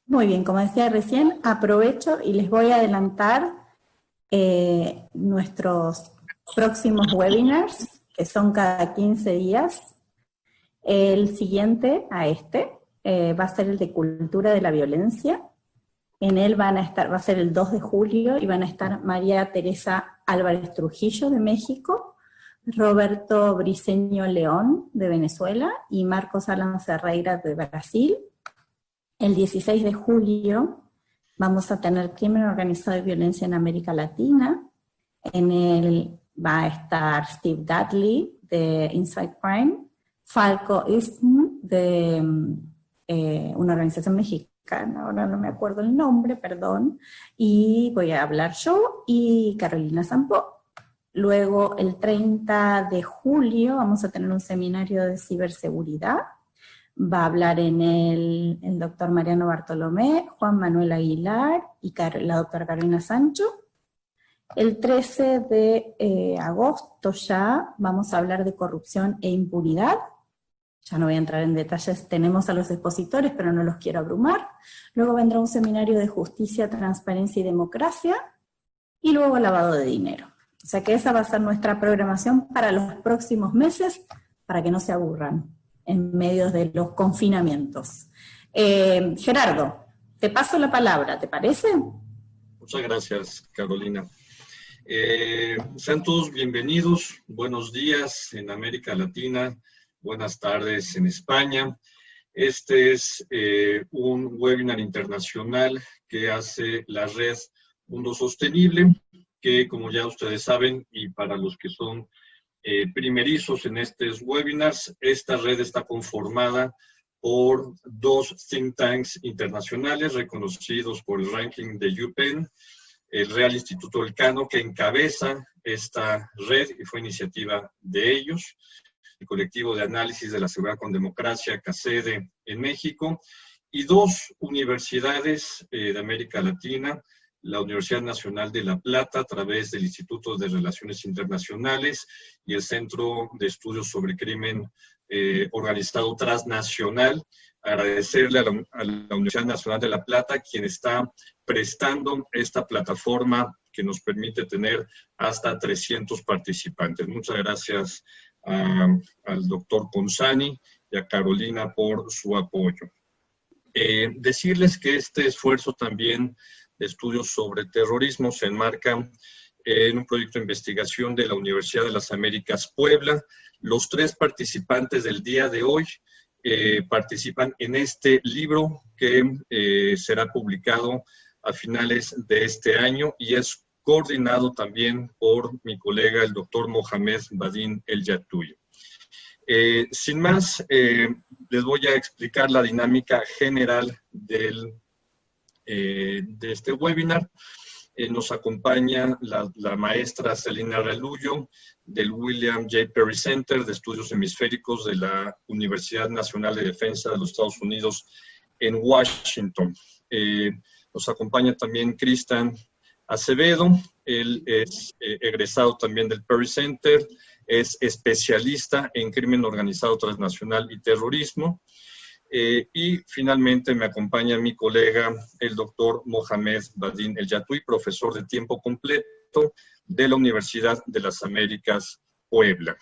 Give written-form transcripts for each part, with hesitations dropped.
Muy bien, como decía recién, aprovecho y les voy a adelantar nuestros próximos webinars, que son cada 15 días. El siguiente a va a ser el de Cultura de la Violencia. En él va a ser el 2 de julio, y van a estar María Teresa Álvarez Trujillo de México, Roberto Briceño León de Venezuela y Marcos Alan Ferreira de Brasil. El 16 de julio vamos a tener Crimen Organizado y Violencia en América Latina. En él va a estar Steve Dudley de Inside Crime, Falco Ism de una organización mexicana, ahora no me acuerdo el nombre, perdón, y voy a hablar yo y Carolina Sampo. Luego, el 30 de julio, vamos a tener un seminario de ciberseguridad. Va a hablar en el doctor Mariano Bartolomé, Juan Manuel Aguilar y la doctora Carolina Sancho. El 13 de agosto ya vamos a hablar de corrupción e impunidad. Ya no voy a entrar en detalles, tenemos a los expositores, pero no los quiero abrumar. Luego vendrá un seminario de justicia, transparencia y democracia, y luego lavado de dinero. O sea que esa va a ser nuestra programación para los próximos meses, para que no se aburran en medio de los confinamientos. Gerardo, te paso la palabra, ¿te parece? Muchas gracias, Carolina. Sean todos bienvenidos, buenos días en América Latina, buenas tardes en España. Este es un webinar internacional que hace la red Mundo Sostenible, que como ya ustedes saben, y para los que son primerizos en estos webinars, esta red está conformada por 2 think tanks internacionales reconocidos por el ranking de UPenn, el Real Instituto Elcano, que encabeza esta red y fue iniciativa de ellos, el Colectivo de Análisis de la Seguridad con Democracia, CACEDE, en México, y 2 universidades de América Latina, la Universidad Nacional de La Plata, a través del Instituto de Relaciones Internacionales y el Centro de Estudios sobre Crimen Organizado Transnacional. Agradecerle a la Universidad Nacional de La Plata, quien está prestando esta plataforma que nos permite tener hasta 300 participantes. Muchas gracias al doctor Ponzani y a Carolina por su apoyo. Decirles que este esfuerzo también de estudios sobre terrorismo se enmarca en un proyecto de investigación de la Universidad de las Américas Puebla. Los 3 participantes del día de hoy participan en este libro que será publicado a finales de este año y es coordinado también por mi colega, el doctor Mohamed Badin El Yatuy. Sin más, les voy a explicar la dinámica general de este webinar. Nos acompaña la maestra Celina Realullo del William J. Perry Center de Estudios Hemisféricos de la Universidad Nacional de Defensa de los Estados Unidos en Washington. Nos acompaña también Cristian Acevedo. Él es egresado también del Perry Center, es especialista en crimen organizado transnacional y terrorismo. Y finalmente me acompaña mi colega, el doctor Mohamed Badin El Yatuy, profesor de tiempo completo de la Universidad de las Américas Puebla.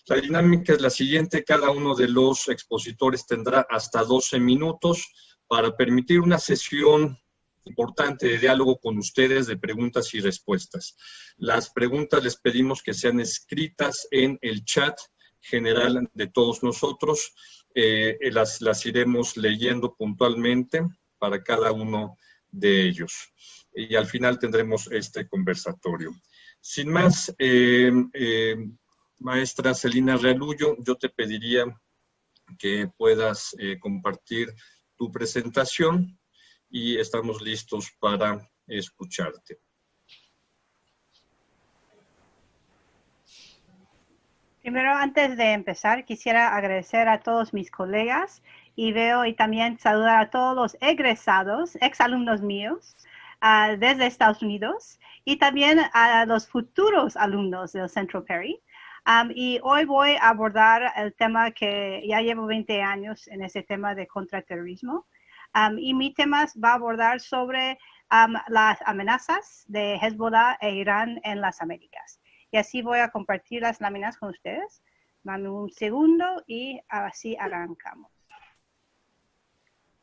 La dinámica es la siguiente: cada uno de los expositores tendrá hasta 12 minutos para permitir una sesión importante de diálogo con ustedes, de preguntas y respuestas. Las preguntas les pedimos que sean escritas en el chat general de todos nosotros. Las iremos leyendo puntualmente para cada uno de ellos. Y al final tendremos este conversatorio. Sin más, maestra Celina Realullo, yo te pediría que puedas compartir tu presentación y estamos listos para escucharte. Primero, antes de empezar, quisiera agradecer a todos mis colegas y también saludar a todos los egresados, exalumnos míos desde Estados Unidos y también a los futuros alumnos del Centro Perry. Y hoy voy a abordar el tema que ya llevo 20 años en ese tema de contraterrorismo. Y mi tema va a abordar sobre las amenazas de Hezbollah e Irán en las Américas. Y así voy a compartir las láminas con ustedes. Dame un segundo y así arrancamos.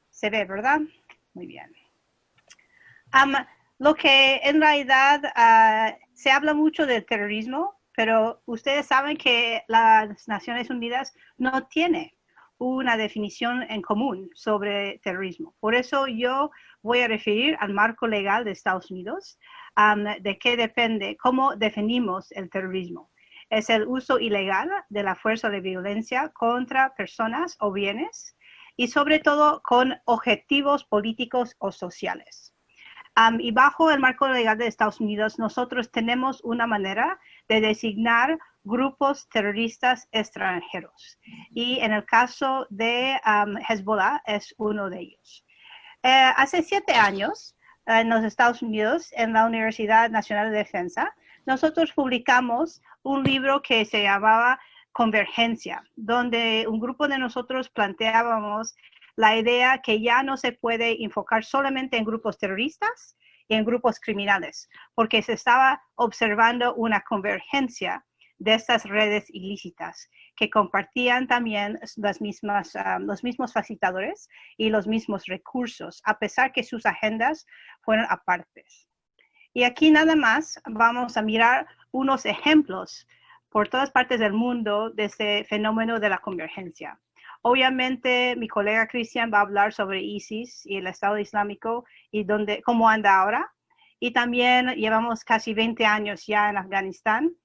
Se ve, ¿verdad? Muy bien. Lo que en realidad se habla mucho del terrorismo, pero ustedes saben que las Naciones Unidas no tiene una definición en común sobre terrorismo. Por eso yo voy a referir al marco legal de Estados Unidos, de qué depende, cómo definimos el terrorismo. Es el uso ilegal de la fuerza de violencia contra personas o bienes y sobre todo con objetivos políticos o sociales. Y bajo el marco legal de Estados Unidos, nosotros tenemos una manera de designar grupos terroristas extranjeros. Y en el caso de Hezbollah es uno de ellos. Hace 7 años, en los Estados Unidos, en la Universidad Nacional de Defensa, nosotros publicamos un libro que se llamaba Convergencia, donde un grupo de nosotros planteábamos la idea que ya no se puede enfocar solamente en grupos terroristas y en grupos criminales, porque se estaba observando una convergencia de estas redes ilícitas que compartían también los mismos facilitadores y los mismos recursos, a pesar que sus agendas fueron apartes. Y aquí nada más vamos a mirar unos ejemplos por todas partes del mundo de este fenómeno de la convergencia. Obviamente, mi colega Cristian va a hablar sobre ISIS y el Estado Islámico y cómo anda ahora. Y también llevamos casi 20 años ya en Afganistán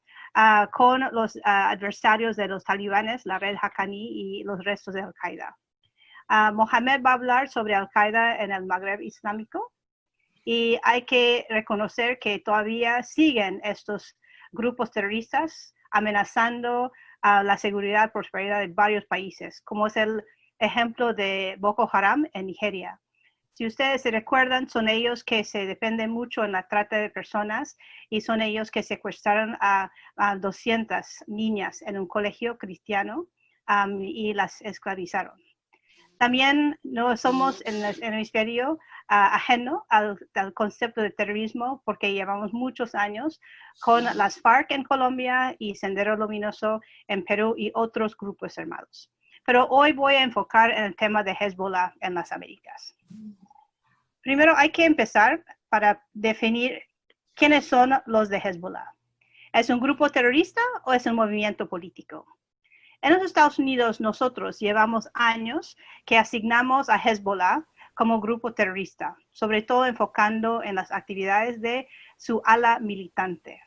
con los adversarios de los talibanes, la red Haqqani y los restos de Al-Qaeda. Mohamed va a hablar sobre Al-Qaeda en el Magreb Islámico. Y hay que reconocer que todavía siguen estos grupos terroristas amenazando la seguridad y prosperidad de varios países, como es el ejemplo de Boko Haram en Nigeria. Si ustedes se recuerdan, son ellos que se dependen mucho en la trata de personas y son ellos que secuestraron a 200 niñas en un colegio cristiano y las esclavizaron. También no somos en el hemisferio ajeno al concepto de terrorismo porque llevamos muchos años con las FARC en Colombia y Sendero Luminoso en Perú y otros grupos armados. Pero hoy voy a enfocar en el tema de Hezbollah en las Américas. Primero hay que empezar para definir quiénes son los de Hezbollah. ¿Es un grupo terrorista o es un movimiento político? En los Estados Unidos, nosotros llevamos años que asignamos a Hezbollah como grupo terrorista, sobre todo enfocando en las actividades de su ala militante.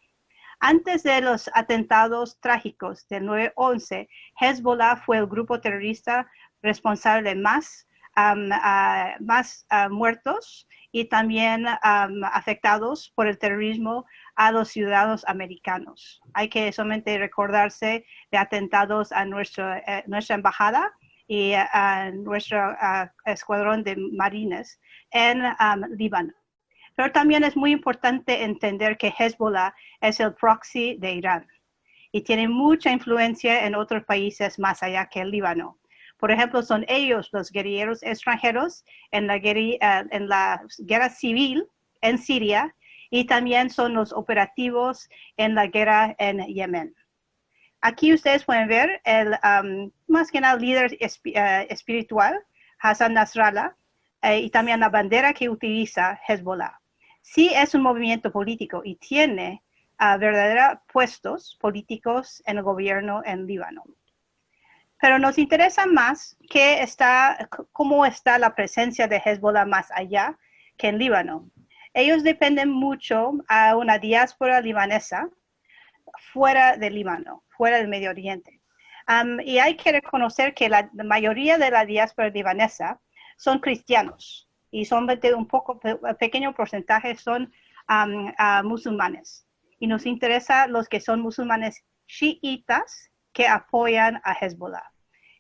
Antes de los atentados trágicos del 9/11, Hezbollah fue el grupo terrorista responsable de más muertos y también afectados por el terrorismo a los ciudadanos americanos. Hay que solamente recordarse de atentados a nuestra embajada y a nuestro escuadrón de marines en Líbano. Pero también es muy importante entender que Hezbollah es el proxy de Irán y tiene mucha influencia en otros países más allá que el Líbano. Por ejemplo, son ellos los guerrilleros extranjeros en la guerra civil en Siria y también son los operativos en la guerra en Yemen. Aquí ustedes pueden ver más que nada el líder espiritual, Hassan Nasrallah, y también la bandera que utiliza Hezbollah. Sí es un movimiento político y tiene verdaderos puestos políticos en el gobierno en Líbano. Pero nos interesa más cómo está la presencia de Hezbollah más allá que en Líbano. Ellos dependen mucho a una diáspora libanesa fuera del Líbano, fuera del Medio Oriente. Y hay que reconocer que la mayoría de la diáspora libanesa son cristianos y son un pequeño porcentaje son musulmanes. Y nos interesa los que son musulmanes chiitas que apoyan a Hezbollah.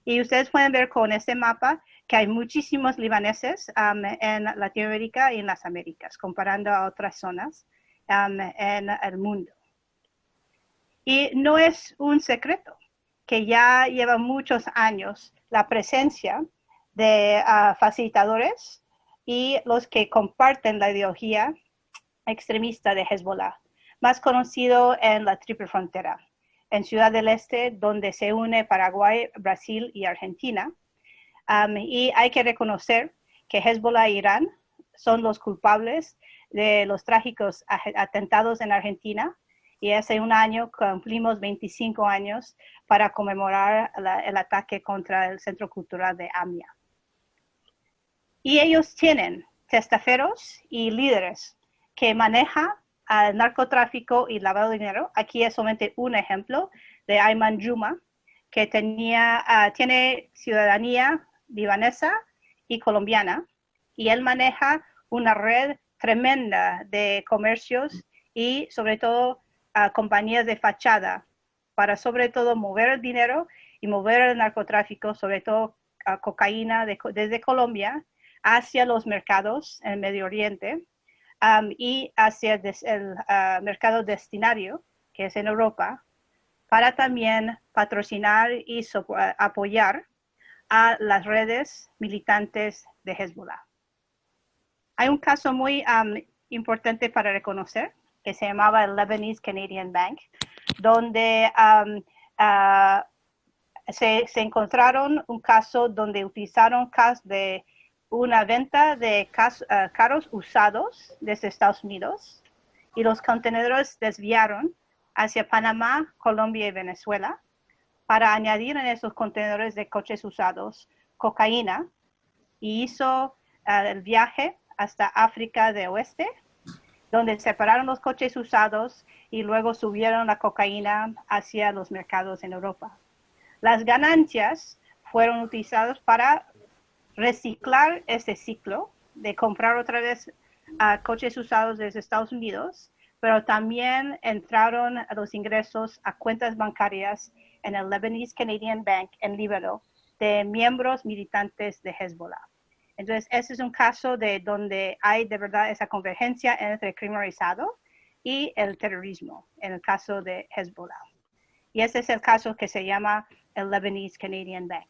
Y ustedes pueden ver con este mapa que hay muchísimos libaneses en Latinoamérica y en las Américas, comparando a otras zonas en el mundo. Y no es un secreto que ya lleva muchos años la presencia de facilitadores y los que comparten la ideología extremista de Hezbollah, más conocido en la Triple Frontera, en Ciudad del Este, donde se une Paraguay, Brasil y Argentina. Y hay que reconocer que Hezbollah e Irán son los culpables de los trágicos atentados en Argentina, y hace un año cumplimos 25 años para conmemorar el ataque contra el Centro Cultural de AMIA. Y ellos tienen testaferros y líderes que manejan el narcotráfico y lavado de dinero. Aquí es solamente un ejemplo de Ayman Juma, que tiene ciudadanía libanesa y colombiana, y él maneja una red tremenda de comercios y sobre todo compañías de fachada para sobre todo mover el dinero y mover el narcotráfico, sobre todo cocaína desde Colombia hacia los mercados en el Medio Oriente y hacia el mercado destinario, que es en Europa, para también patrocinar y apoyar a las redes militantes de Hezbollah. Hay un caso muy importante para reconocer, que se llamaba el Lebanese Canadian Bank, donde se encontraron un caso donde utilizaron de una venta de carros usados desde Estados Unidos, y los contenedores desviaron hacia Panamá, Colombia y Venezuela para añadir en esos contenedores de coches usados cocaína, y hizo el viaje hasta África del Oeste, donde separaron los coches usados y luego subieron la cocaína hacia los mercados en Europa. Las ganancias fueron utilizadas para reciclar este ciclo de comprar otra vez coches usados desde Estados Unidos, pero también entraron los ingresos a cuentas bancarias en el Lebanese Canadian Bank en Líbano de miembros militantes de Hezbollah. Entonces, ese es un caso de donde hay de verdad esa convergencia entre el crimen organizado y el terrorismo, en el caso de Hezbollah. Y ese es el caso que se llama el Lebanese Canadian Bank.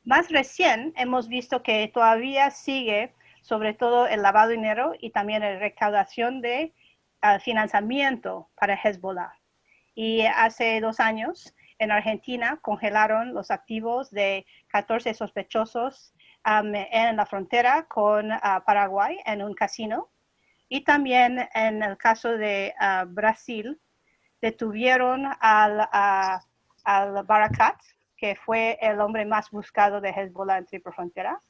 Más recién hemos visto que todavía sigue sobre todo el lavado de dinero y también la recaudación de financiamiento para Hezbollah. Y hace 2 años en Argentina congelaron los activos de 14 sospechosos en la frontera con Paraguay en un casino. Y también en el caso de Brasil detuvieron al Barakat, que fue el hombre más buscado de Hezbollah en Triple Frontera.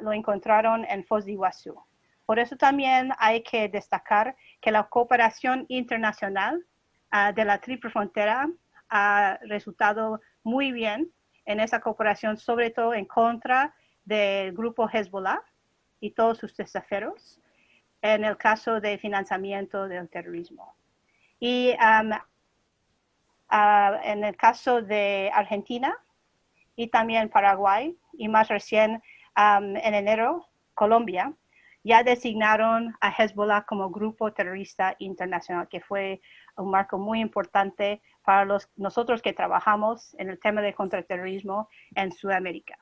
Lo encontraron en Foz de Iguazú. Por eso también hay que destacar que la cooperación internacional de la Triple Frontera ha resultado muy bien en esa cooperación, sobre todo en contra del grupo Hezbollah y todos sus testaferros, en el caso de financiamiento del terrorismo. Y en el caso de Argentina y también Paraguay, y más recién en enero, Colombia, ya designaron a Hezbollah como grupo terrorista internacional, que fue un marco muy importante para nosotros que trabajamos en el tema de contraterrorismo en Sudamérica.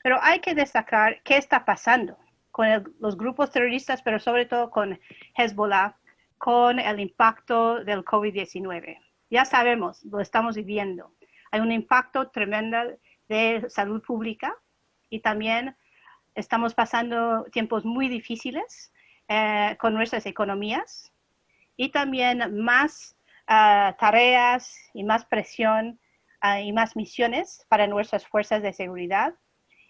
Pero hay que destacar qué está pasando con los grupos terroristas, pero sobre todo con Hezbollah, con el impacto del COVID-19. Ya sabemos, lo estamos viviendo. Hay un impacto tremendo de salud pública y también estamos pasando tiempos muy difíciles con nuestras economías y también más tareas y más presión y más misiones para nuestras fuerzas de seguridad,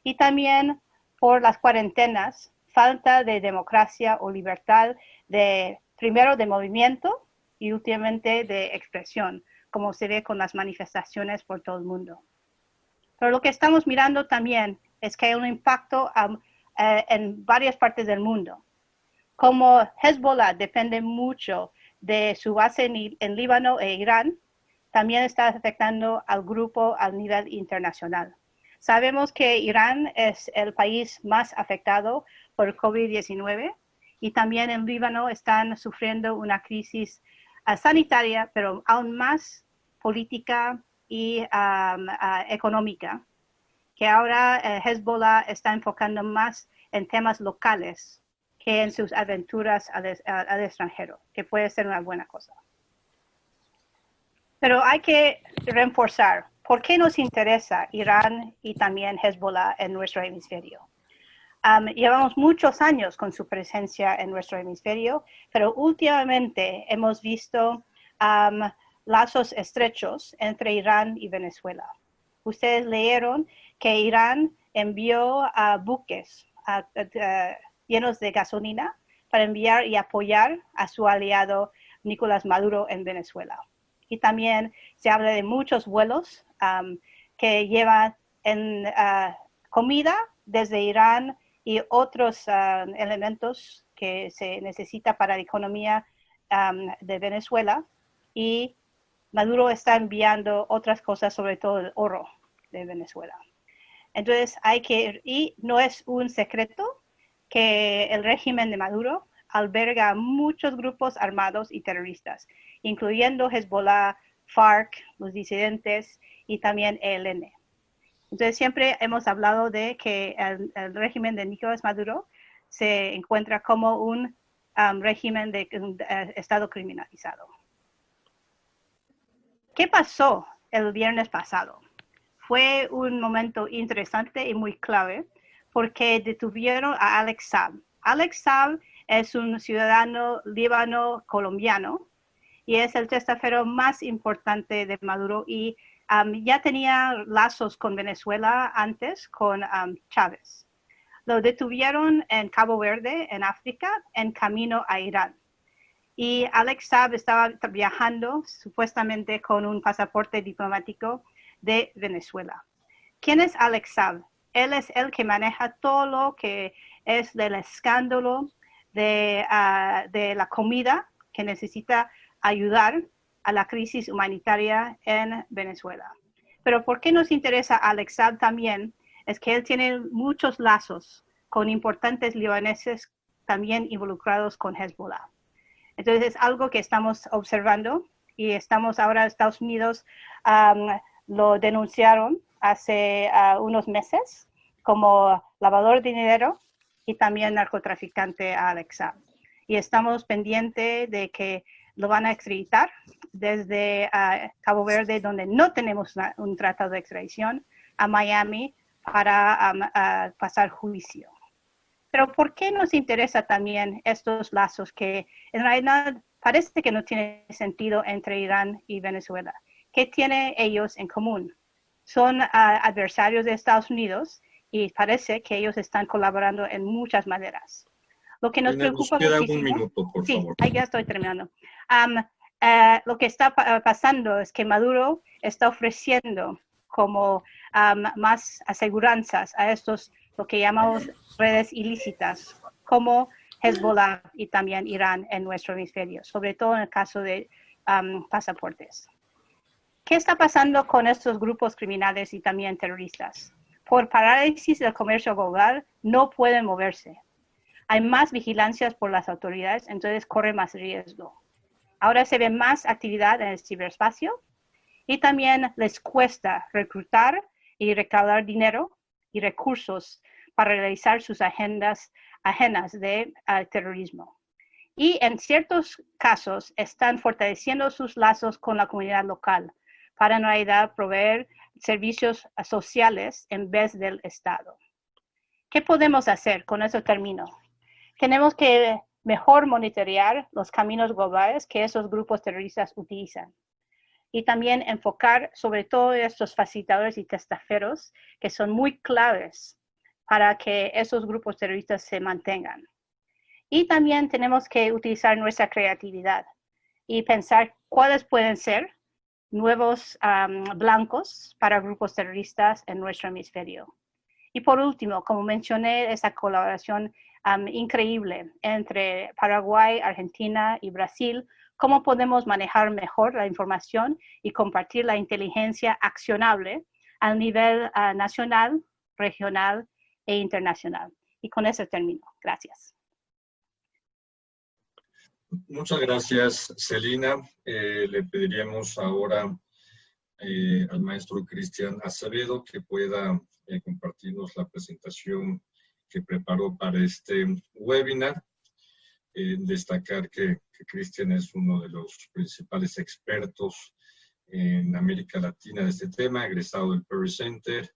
y también por las cuarentenas, falta de democracia o libertad primero de movimiento y últimamente de expresión, como se ve con las manifestaciones por todo el mundo. Pero lo que estamos mirando también es que hay un impacto en varias partes del mundo. Como Hezbollah depende mucho de su base en Líbano e Irán, también está afectando al grupo a nivel internacional. Sabemos que Irán es el país más afectado por COVID-19 y también en Líbano están sufriendo una crisis sanitaria, pero aún más política y económica, que ahora Hezbollah está enfocando más en temas locales que en sus aventuras al extranjero, que puede ser una buena cosa. Pero hay que reforzar por qué nos interesa Irán y también Hezbollah en nuestro hemisferio. Llevamos muchos años con su presencia en nuestro hemisferio, pero últimamente hemos visto lazos estrechos entre Irán y Venezuela. Ustedes leyeron que Irán envió buques llenos de gasolina para enviar y apoyar a su aliado Nicolás Maduro en Venezuela. Y también se habla de muchos vuelos que llevan comida desde Irán y otros elementos que se necesita para la economía de Venezuela. Y Maduro está enviando otras cosas, sobre todo el oro de Venezuela. Entonces y no es un secreto que el régimen de Maduro alberga muchos grupos armados y terroristas, incluyendo Hezbollah, FARC, los disidentes y también ELN. Entonces siempre hemos hablado de que el régimen de Nicolás Maduro se encuentra como un régimen de Estado criminalizado. ¿Qué pasó el viernes pasado? Fue un momento interesante y muy clave porque detuvieron a Alex Saab. Alex Saab es un ciudadano líbano-colombiano y es el testaferro más importante de Maduro y ya tenía lazos con Venezuela antes, con Chávez. Lo detuvieron en Cabo Verde, en África, en camino a Irán. Y Alex Saab estaba viajando supuestamente con un pasaporte diplomático de Venezuela. ¿Quién es Alex Saab? Él es el que maneja todo lo que es del escándalo de la comida que necesita ayudar a la crisis humanitaria en Venezuela. Pero ¿por qué nos interesa Alex Saab también? Es que él tiene muchos lazos con importantes libaneses también involucrados con Hezbollah. Entonces es algo que estamos observando y ahora Estados Unidos lo denunciaron hace unos meses como lavador de dinero y también narcotraficante a Alex Saab. Y estamos pendientes de que lo van a extraditar desde Cabo Verde, donde no tenemos un tratado de extradición, a Miami para pasar juicio. Pero ¿por qué nos interesa también estos lazos que en realidad parece que no tiene sentido entre Irán y Venezuela? ¿Qué tienen ellos en común? Son adversarios de Estados Unidos y parece que ellos están colaborando en muchas maneras. Lo que nos preocupa queda muchísimo, un minuto, por favor. Sí, ya estoy terminando. Lo que está pasando es que Maduro está ofreciendo como más aseguranzas a estos, lo que llamamos redes ilícitas, como Hezbollah y también Irán en nuestro hemisferio, sobre todo en el caso de pasaportes. ¿Qué está pasando con estos grupos criminales y también terroristas? Por parálisis del comercio global, no pueden moverse. Hay más vigilancias por las autoridades, entonces corre más riesgo. Ahora se ve más actividad en el ciberespacio y también les cuesta reclutar y recaudar dinero y recursos para realizar sus agendas ajenas de terrorismo. Y en ciertos casos están fortaleciendo sus lazos con la comunidad local para en realidad proveer servicios sociales en vez del Estado. ¿Qué podemos hacer? Con eso termino. Tenemos que mejor monitorear los caminos globales que esos grupos terroristas utilizan. Y también enfocar sobre todo estos facilitadores y testaferros que son muy claves para que esos grupos terroristas se mantengan. Y también tenemos que utilizar nuestra creatividad y pensar cuáles pueden ser nuevos blancos para grupos terroristas en nuestro hemisferio. Y por último, como mencioné, esa colaboración increíble entre Paraguay, Argentina y Brasil, cómo podemos manejar mejor la información y compartir la inteligencia accionable a nivel nacional, regional e internacional. Y con eso termino. Gracias. Muchas gracias, Celina. Le pediríamos ahora al maestro Cristian Acevedo que pueda compartirnos la presentación que preparó para este webinar. Destacar que Cristian es uno de los principales expertos en América Latina de este tema, egresado del Perry Center,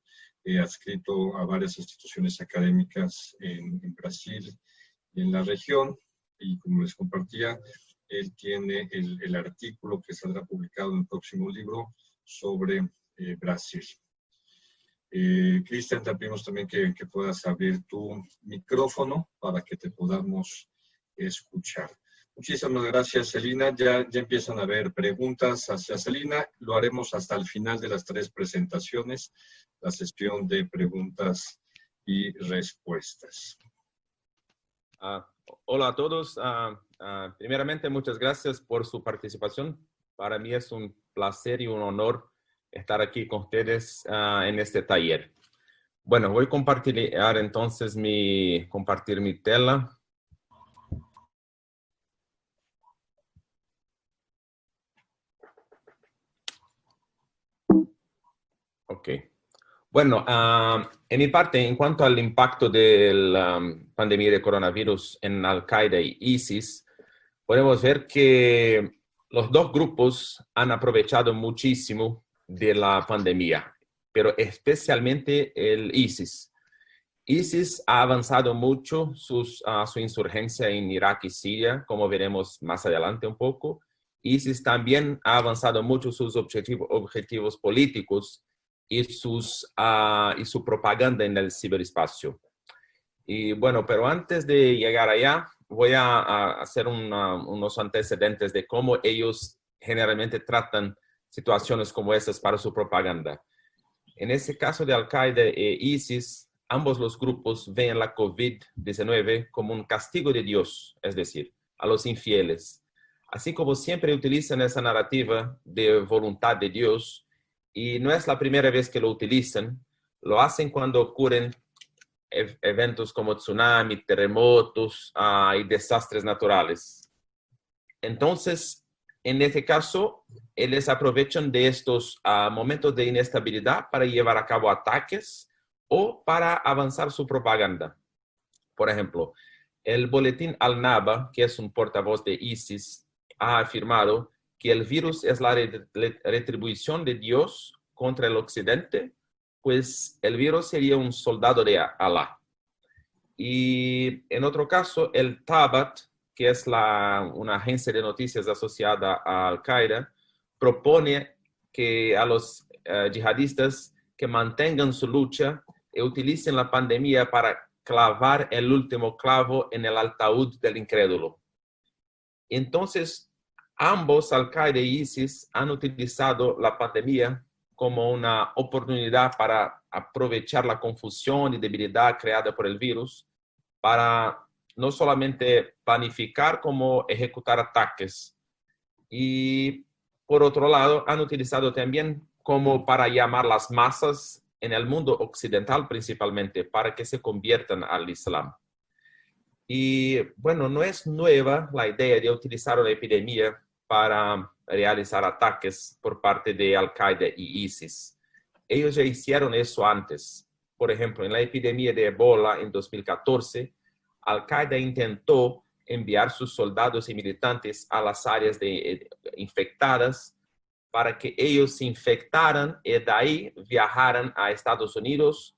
adscrito a varias instituciones académicas en Brasil y en la región, y como les compartía, él tiene el artículo que saldrá publicado en el próximo libro sobre Brasil. Cristian, te pedimos también que puedas abrir tu micrófono para que te podamos escuchar. Muchísimas gracias, Celina. Ya empiezan a haber preguntas hacia Celina. Lo haremos hasta el final de las 3 presentaciones, la sesión de preguntas y respuestas. Hola a todos. Primeramente, muchas gracias por su participación. Para mí es un placer y un honor estar aquí con ustedes en este taller. Bueno, voy a compartir entonces compartir mi tela. Ok. Bueno, en mi parte, en cuanto al impacto de la pandemia de coronavirus en Al-Qaeda y ISIS, podemos ver que los dos grupos han aprovechado muchísimo de la pandemia, pero especialmente el ISIS. ISIS ha avanzado mucho su insurgencia en Irak y Siria, como veremos más adelante un poco. ISIS también ha avanzado mucho sus objetivos políticos y su propaganda en el ciberespacio. Y bueno, pero antes de llegar allá, voy a hacer unos antecedentes de cómo ellos generalmente tratan situaciones como esas para su propaganda. En ese caso de Al-Qaeda e ISIS, ambos los grupos ven la COVID-19 como un castigo de Dios, es decir, a los infieles. Así como siempre utilizan esa narrativa de voluntad de Dios, y no es la primera vez que lo utilizan, lo hacen cuando ocurren eventos como tsunami, terremotos y desastres naturales. Entonces, en este caso, ellos aprovechan de estos momentos de inestabilidad para llevar a cabo ataques o para avanzar su propaganda. Por ejemplo, el boletín Al-Naba, que es un portavoz de ISIS, ha afirmado que el virus es la retribución de Dios contra el occidente, pues el virus sería un soldado de Alá. Y en otro caso, el Tabat, que es una agencia de noticias asociada a Al-Qaeda, propone que a los yihadistas que mantengan su lucha y utilicen la pandemia para clavar el último clavo en el ataúd del incrédulo. Entonces, ambos, Al-Qaeda y ISIS, han utilizado la pandemia como una oportunidad para aprovechar la confusión y debilidad creada por el virus para no solamente planificar, como ejecutar ataques. Y por otro lado, han utilizado también como para llamar las masas en el mundo occidental principalmente para que se conviertan al Islam. Y bueno, no es nueva la idea de utilizar una epidemia para realizar ataques por parte de Al-Qaeda y ISIS. Ellos ya hicieron eso antes. Por ejemplo, en la epidemia de Ebola en 2014, Al-Qaeda intentó enviar sus soldados y militantes a las áreas infectadas para que ellos se infectaran y de ahí viajaran a Estados Unidos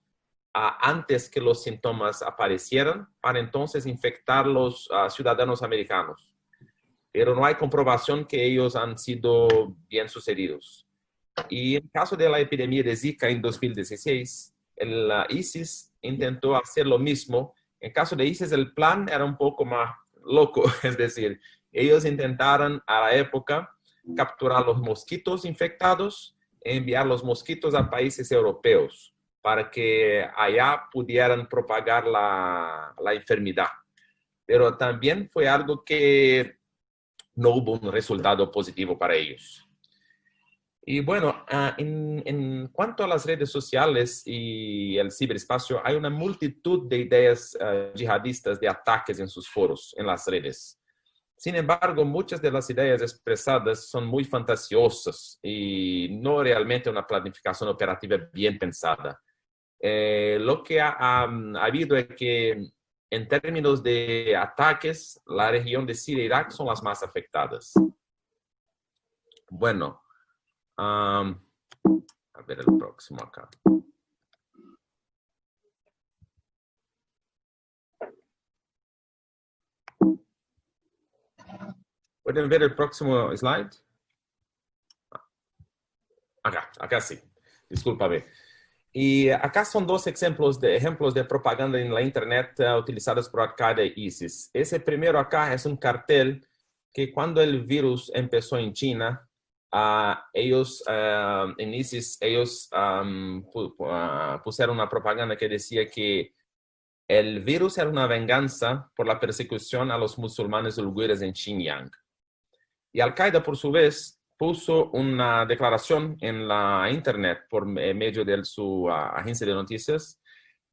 antes que los síntomas aparecieran, para entonces infectar los ciudadanos americanos. Pero no hay comprobación que ellos han sido bien sucedidos. Y en el caso de la epidemia de Zika en 2016, el ISIS intentó hacer lo mismo. En el caso de ISIS, el plan era un poco más loco, es decir, ellos intentaron a la época capturar los mosquitos infectados e enviar los mosquitos a países europeos para que allá pudieran propagar la enfermedad. Pero también fue algo que no hubo un resultado positivo para ellos. Y bueno, en cuanto a las redes sociales y el ciberespacio, hay una multitud de ideas yihadistas de ataques en sus foros, en las redes. Sin embargo, muchas de las ideas expresadas son muy fantasiosas y no realmente una planificación operativa bien pensada. Lo que ha habido es que en términos de ataques, la región de Siria e Irak son las más afectadas. Bueno, a ver el próximo acá. ¿Pueden ver el próximo slide? Acá sí. Discúlpame. Y acá son dos ejemplos de propaganda en la internet utilizados por Al-Qaeda e ISIS. Ese primero acá es un cartel que cuando el virus empezó en China, en ISIS, ellos pusieron una propaganda que decía que el virus era una venganza por la persecución a los musulmanes uigures en Xinjiang. Y Al-Qaeda, por su vez, puso una declaración en la internet por medio de su agencia de noticias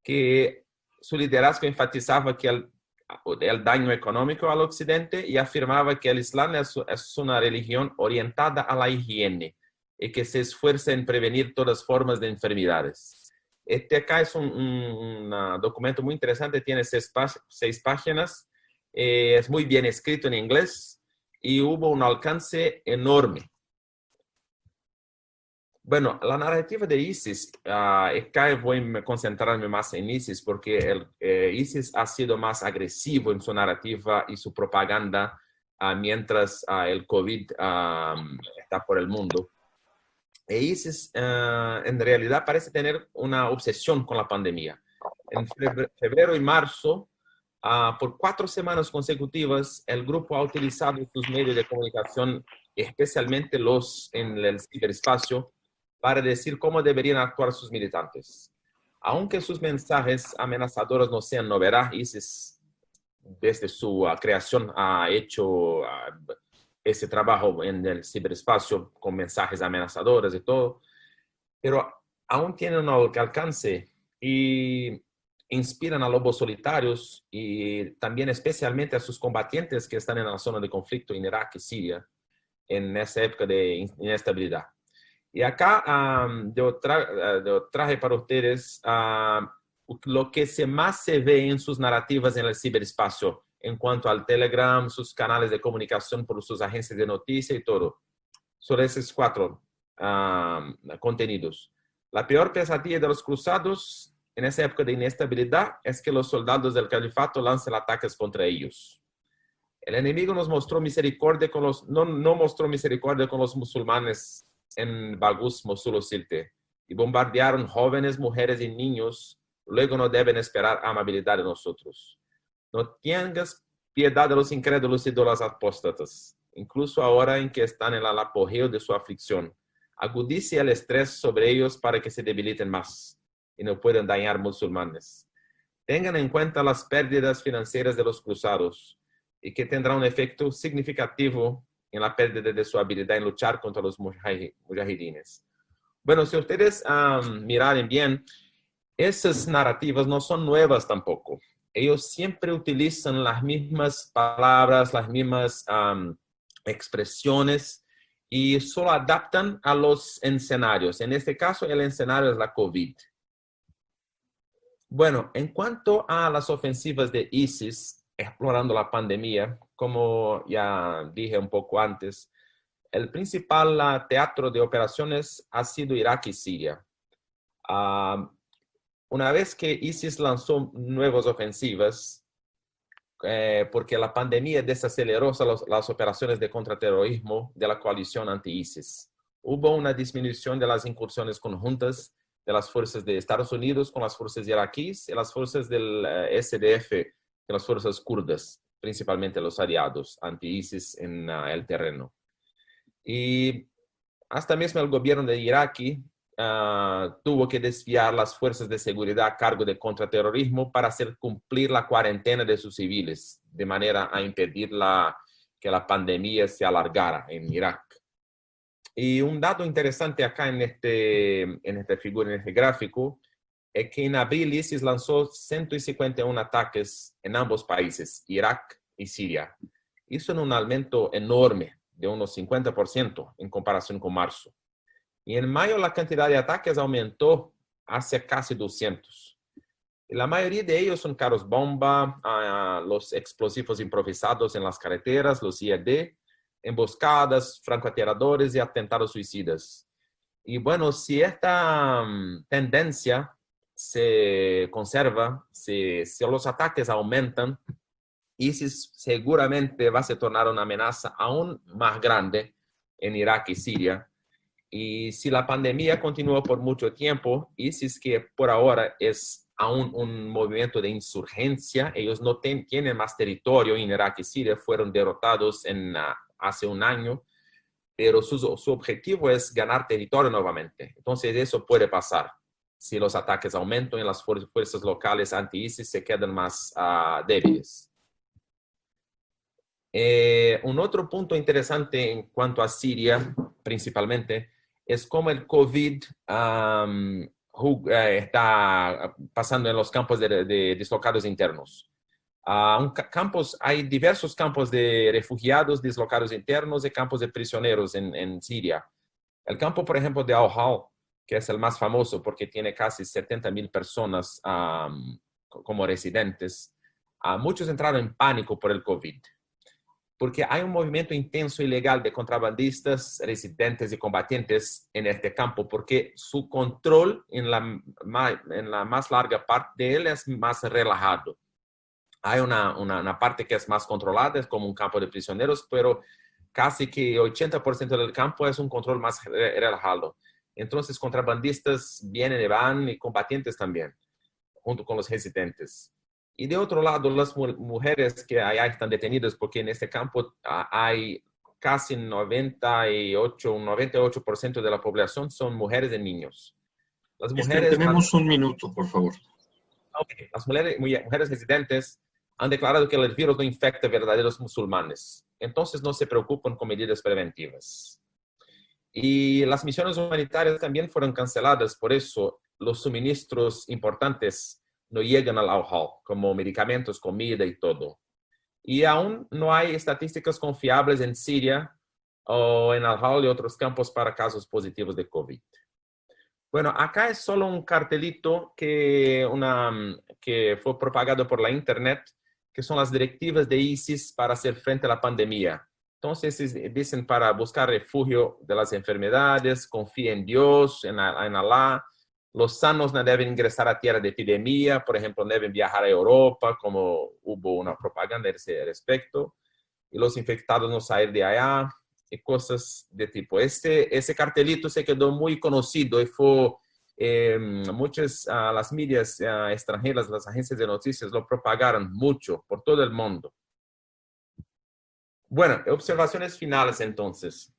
que su liderazgo enfatizaba que el daño económico al occidente y afirmaba que el Islam es una religión orientada a la higiene y que se esfuerza en prevenir todas formas de enfermedades. Este acá es un documento muy interesante, tiene 6 páginas, es muy bien escrito en inglés y hubo un alcance enorme. Bueno, la narrativa de ISIS, acá voy a concentrarme más en ISIS porque ISIS ha sido más agresivo en su narrativa y su propaganda mientras el COVID está por el mundo. ISIS en realidad parece tener una obsesión con la pandemia. En febrero y marzo, por 4 semanas consecutivas, el grupo ha utilizado sus medios de comunicación, especialmente los en el ciberespacio, para decir cómo deberían actuar sus militantes. Aunque sus mensajes amenazadores no sean novedad, ISIS desde su creación ha hecho ese trabajo en el ciberespacio con mensajes amenazadores y todo, pero aún tienen un alcance y inspiran a lobos solitarios y también especialmente a sus combatientes que están en la zona de conflicto en Irak y Siria en esa época de inestabilidad. Y acá yo traje para ustedes lo que más se ve en sus narrativas en el ciberespacio en cuanto al Telegram, sus canales de comunicación por sus agencias de noticias y todo. Sobre esos 4 contenidos. La peor pesadilla de los cruzados en esa época de inestabilidad es que los soldados del califato lancen ataques contra ellos. El enemigo nos mostró misericordia no mostró misericordia con los musulmanes en Baghouz, Mosul o Sirte, y bombardearon jóvenes, mujeres y niños. Luego no deben esperar amabilidad de nosotros. No tengas piedad de los incrédulos y de los apóstatas, incluso ahora en que están en el apogeo de su aflicción. Agudice el estrés sobre ellos para que se debiliten más y no puedan dañar musulmanes. Tengan en cuenta las pérdidas financieras de los cruzados y que tendrá un efecto significativo en la pérdida de su habilidad en luchar contra los mujahidines. Bueno, si ustedes miraren bien, esas narrativas no son nuevas tampoco. Ellos siempre utilizan las mismas palabras, las mismas expresiones y solo adaptan a los escenarios. En este caso, el escenario es la COVID. Bueno, en cuanto a las ofensivas de ISIS, explorando la pandemia, como ya dije un poco antes, el principal teatro de operaciones ha sido Irak y Siria. Una vez que ISIS lanzó nuevas ofensivas, porque la pandemia desaceleró las operaciones de contraterrorismo de la coalición anti-ISIS. Hubo una disminución de las incursiones conjuntas de las fuerzas de Estados Unidos con las fuerzas iraquíes y las fuerzas del SDF, de las fuerzas kurdas, principalmente los aliados anti-ISIS en el terreno. Y hasta mismo el gobierno de Irak tuvo que desviar las fuerzas de seguridad a cargo de contraterrorismo para hacer cumplir la cuarentena de sus civiles, de manera a impedir que la pandemia se alargara en Irak. Y un dato interesante acá en esta figura, en este gráfico, es que en abril ISIS lanzó 151 ataques en ambos países, Irak y Siria. hizo un aumento enorme de unos 50% en comparación con marzo. Y en mayo la cantidad de ataques aumentó hacia casi 200. Y la mayoría de ellos son carros bomba, los explosivos improvisados en las carreteras, los IED, emboscadas, francotiradores y atentados suicidas. Y bueno, si esta tendencia se conserva, si los ataques aumentan, ISIS seguramente va a se tornar una amenaza aún más grande en Irak y Siria. Y si la pandemia continúa por mucho tiempo, ISIS, que por ahora es aún un movimiento de insurgencia, ellos no tienen más territorio en Irak y Siria, fueron derrotados hace un año, pero su objetivo es ganar territorio nuevamente. Entonces eso puede pasar si los ataques aumentan y las fuerzas locales anti-ISIS se quedan más débiles. Un otro punto interesante en cuanto a Siria, principalmente, es cómo el COVID está pasando en los campos de dislocados internos. Hay diversos campos de refugiados dislocados internos y campos de prisioneros en Siria. El campo, por ejemplo, de Al-Hol, que es el más famoso porque tiene casi 70,000 personas como residentes, muchos entraron en pánico por el COVID, porque hay un movimiento intenso y ilegal de contrabandistas, residentes y combatientes en este campo, porque su control en la más larga parte de él es más relajado. Hay una parte que es más controlada, es como un campo de prisioneros, pero casi que 80% del campo es un control más relajado. Entonces, contrabandistas vienen y van y combatientes también, junto con los residentes. Y de otro lado, las mujeres que allá están detenidas, porque en este campo hay casi 98% de la población son mujeres y niños. Las mujeres tenemos un minuto, por favor. Okay. Las mujeres residentes han declarado que el virus no infecta verdaderos musulmanes. Entonces no se preocupan con medidas preventivas. Y las misiones humanitarias también fueron canceladas, por eso los suministros importantes no llegan al Al-Hol, como medicamentos, comida y todo. Y aún no hay estadísticas confiables en Siria o en Al-Hol y otros campos para casos positivos de COVID. Bueno, acá es solo un cartelito que fue propagado por la internet, que son las directivas de ISIS para hacer frente a la pandemia. Entonces dicen para buscar refugio de las enfermedades, confía en Dios, en Alá. Los sanos no deben ingresar a tierra de epidemia, por ejemplo, no deben viajar a Europa, como hubo una propaganda a ese respecto. Y los infectados no salir de allá, y cosas de tipo. Ese cartelito se quedó muy conocido y fue muchas las medias extranjeras, las agencias de noticias lo propagaron mucho por todo el mundo. Bueno, observaciones finales entonces.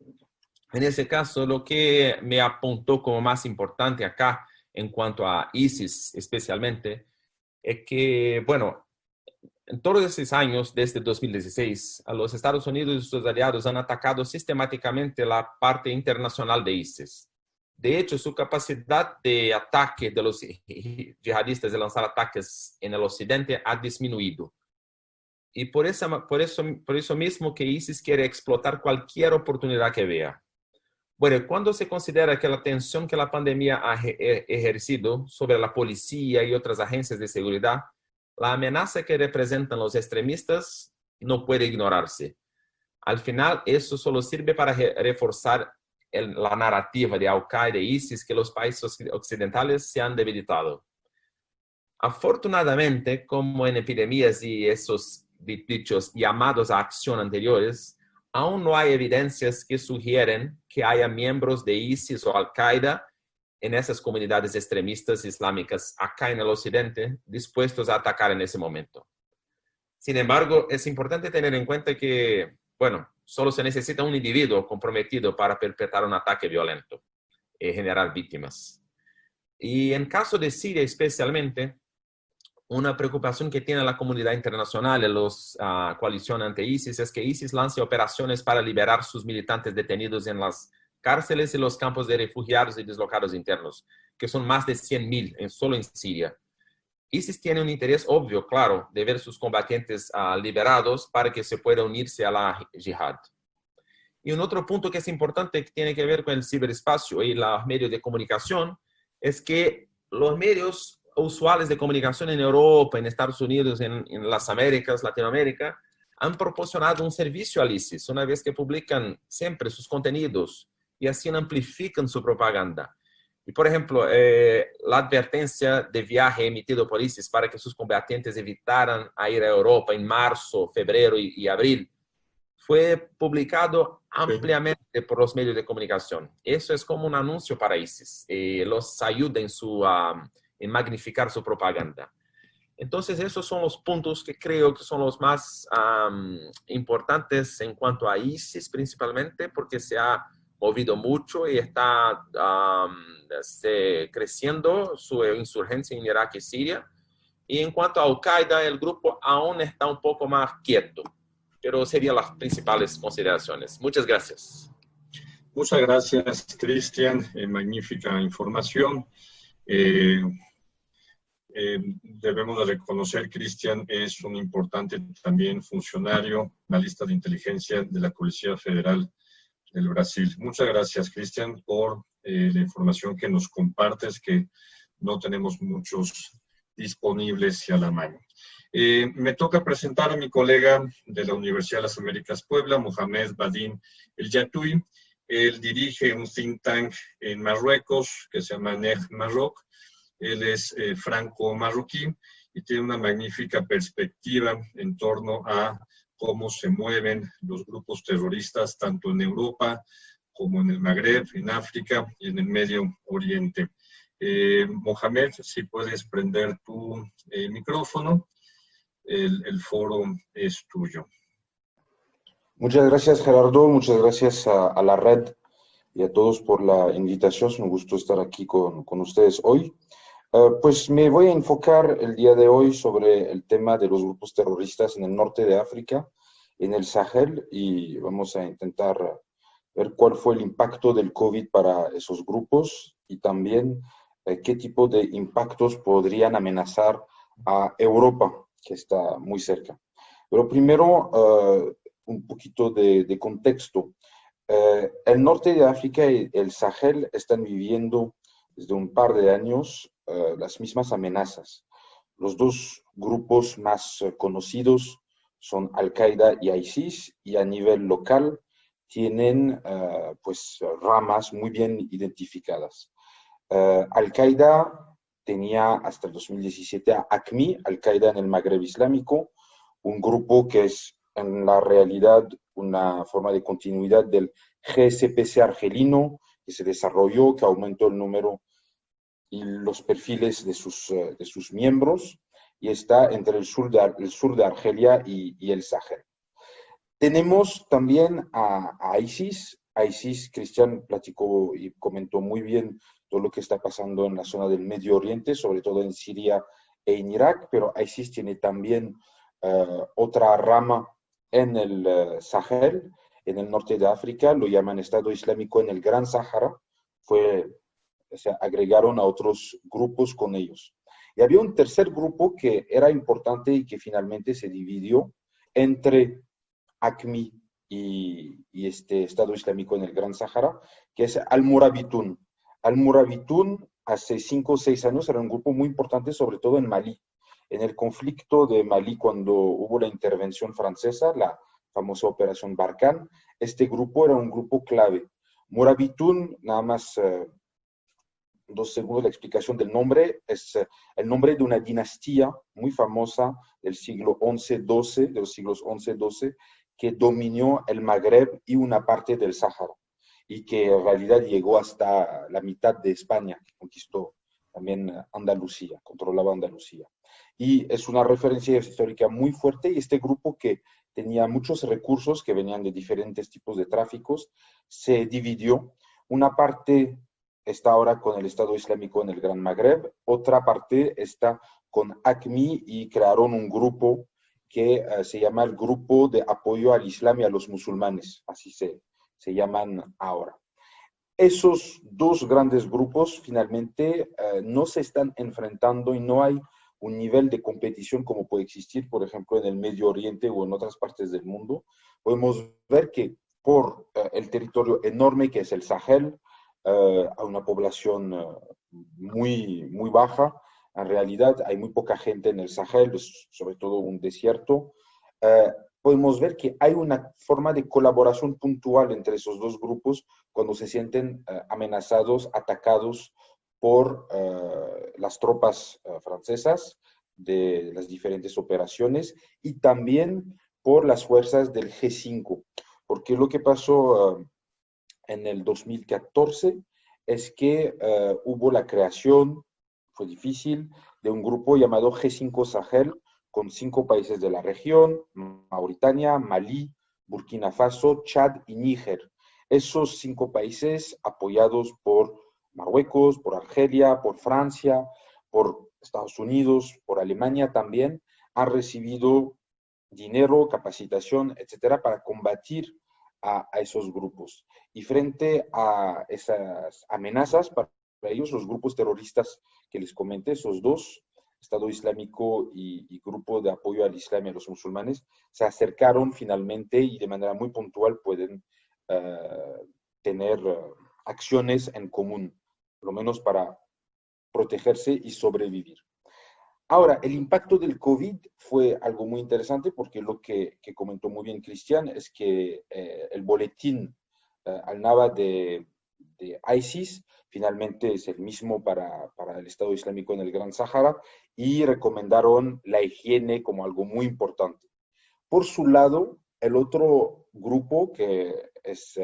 En ese caso, lo que me apuntó como más importante acá en cuanto a ISIS especialmente, es que, bueno, en todos esos años, desde 2016, a los Estados Unidos y sus aliados han atacado sistemáticamente la parte internacional de ISIS. De hecho, su capacidad de ataque de los yihadistas de lanzar ataques en el occidente ha disminuido. Y por eso mismo que ISIS quiere explotar cualquier oportunidad que vea. Bueno, cuando se considera que la tensión que la pandemia ha ejercido sobre la policía y otras agencias de seguridad, la amenaza que representan los extremistas no puede ignorarse. Al final, eso solo sirve para reforzar la narrativa de Al-Qaeda e ISIS que los países occidentales se han debilitado. Afortunadamente, como en epidemias y esos dichos llamados a acción anteriores, aún no hay evidencias que sugieren que haya miembros de ISIS o Al-Qaeda en esas comunidades extremistas islámicas acá en el occidente dispuestos a atacar en ese momento. Sin embargo, es importante tener en cuenta que, bueno, solo se necesita un individuo comprometido para perpetrar un ataque violento y generar víctimas. Y en caso de Siria especialmente, una preocupación que tiene la comunidad internacional y la coalición ante ISIS es que ISIS lance operaciones para liberar sus militantes detenidos en las cárceles y los campos de refugiados y dislocados internos, que son más de 100,000 solo en Siria. ISIS tiene un interés obvio, claro, de ver sus combatientes liberados para que se pueda unirse a la yihad. Y un otro punto que es importante que tiene que ver con el ciberespacio y los medios de comunicación es que los medios usuales de comunicación en Europa, en Estados Unidos, en las Américas, Latinoamérica, han proporcionado un servicio al ISIS una vez que publican siempre sus contenidos y así amplifican su propaganda. Y, por ejemplo, la advertencia de viaje emitido por ISIS para que sus combatientes evitaran ir a Europa en marzo, febrero y abril fue publicado ampliamente por los medios de comunicación. Eso es como un anuncio para ISIS. Los ayuda en magnificar su propaganda. Entonces, esos son los puntos que creo que son los más importantes en cuanto a ISIS, principalmente porque se ha movido mucho y está creciendo su insurgencia en Irak y Siria. Y en cuanto a Al-Qaeda, el grupo aún está un poco más quieto, pero serían las principales consideraciones. Muchas gracias. Muchas gracias, Cristian. Magnífica información. Debemos de reconocer, Cristian es un importante también funcionario, analista de inteligencia de la Policía Federal del Brasil. Muchas gracias, Cristian, por la información que nos compartes, que no tenemos muchos disponibles y a la mano. Me toca presentar a mi colega de la Universidad de las Américas Puebla, Mohamed Badin El Yatui. Él dirige un think tank en Marruecos que se llama NEG Maroc. Él es franco-marroquí y tiene una magnífica perspectiva en torno a cómo se mueven los grupos terroristas tanto en Europa como en el Magreb, en África y en el Medio Oriente. Mohamed, si puedes prender tu micrófono, el foro es tuyo. Muchas gracias, Gerardo. Muchas gracias a la red y a todos por la invitación. Es un gusto estar aquí con ustedes hoy. Pues me voy a enfocar el día de hoy sobre el tema de los grupos terroristas en el norte de África, en el Sahel, y vamos a intentar ver cuál fue el impacto del COVID para esos grupos y también qué tipo de impactos podrían amenazar a Europa, que está muy cerca. Pero primero, un poquito de contexto. El norte de África y el Sahel están viviendo desde un par de años las mismas amenazas. Los dos grupos más conocidos son Al-Qaeda y ISIS, y a nivel local tienen pues ramas muy bien identificadas. Al-Qaeda tenía hasta el 2017 a AQMI, Al-Qaeda en el Magreb Islámico, un grupo que es en la realidad una forma de continuidad del GSPC argelino, que se desarrolló, que aumentó el número y los perfiles de sus miembros, y está entre el sur de Argelia y el Sahel. Tenemos también a ISIS. ISIS, Cristian platicó y comentó muy bien todo lo que está pasando en la zona del Medio Oriente, sobre todo en Siria e en Irak, pero ISIS tiene también otra rama en el Sahel, en el norte de África, lo llaman Estado Islámico en el Gran Sahara, se agregaron a otros grupos con ellos. Y había un tercer grupo que era importante y que finalmente se dividió entre AQMI y este Estado Islámico en el Gran Sahara, que es Al-Murabitun. Al-Murabitun hace 5 o 6 años era un grupo muy importante, sobre todo en Malí. En el conflicto de Malí, cuando hubo la intervención francesa, la famosa Operación Barkhane, este grupo era un grupo clave. Murabitun, nada más 2 segundos la explicación del nombre, es el nombre de una dinastía muy famosa del siglo XI-XII, de los siglos XI-XII, que dominó el Magreb y una parte del Sáhara, y que en realidad llegó hasta la mitad de España, que conquistó también Andalucía, controlaba Andalucía. Y es una referencia histórica muy fuerte, y este grupo que tenía muchos recursos que venían de diferentes tipos de tráficos, se dividió. Una parte está ahora con el Estado Islámico en el Gran Magreb, otra parte está con AQMI y crearon un grupo que se llama el Grupo de Apoyo al Islam y a los Musulmanes, así se llaman ahora. Esos dos grandes grupos finalmente no se están enfrentando y no hay un nivel de competición como puede existir, por ejemplo, en el Medio Oriente o en otras partes del mundo, podemos ver que por el territorio enorme que es el Sahel, a una población muy baja, en realidad hay muy poca gente en el Sahel, es sobre todo un desierto, podemos ver que hay una forma de colaboración puntual entre esos dos grupos cuando se sienten amenazados, atacados por las tropas francesas de las diferentes operaciones y también por las fuerzas del G5. Porque lo que pasó en el 2014 es que hubo la creación, fue difícil, de un grupo llamado G5 Sahel, con 5 países de la región, Mauritania, Malí, Burkina Faso, Chad y Níger. Esos 5 países apoyados por Marruecos, por Argelia, por Francia, por Estados Unidos, por Alemania también, han recibido dinero, capacitación, etcétera, para combatir a esos grupos. Y frente a esas amenazas, para ellos, los grupos terroristas que les comenté, esos dos, Estado Islámico y Grupo de Apoyo al Islam y a los Musulmanes, se acercaron finalmente y de manera muy puntual pueden tener acciones en común, por lo menos para protegerse y sobrevivir. Ahora, el impacto del COVID fue algo muy interesante porque lo que comentó muy bien Cristian es que el boletín Al-Naba de ISIS finalmente es el mismo para el Estado Islámico en el Gran Sahara y recomendaron la higiene como algo muy importante. Por su lado, el otro grupo, que es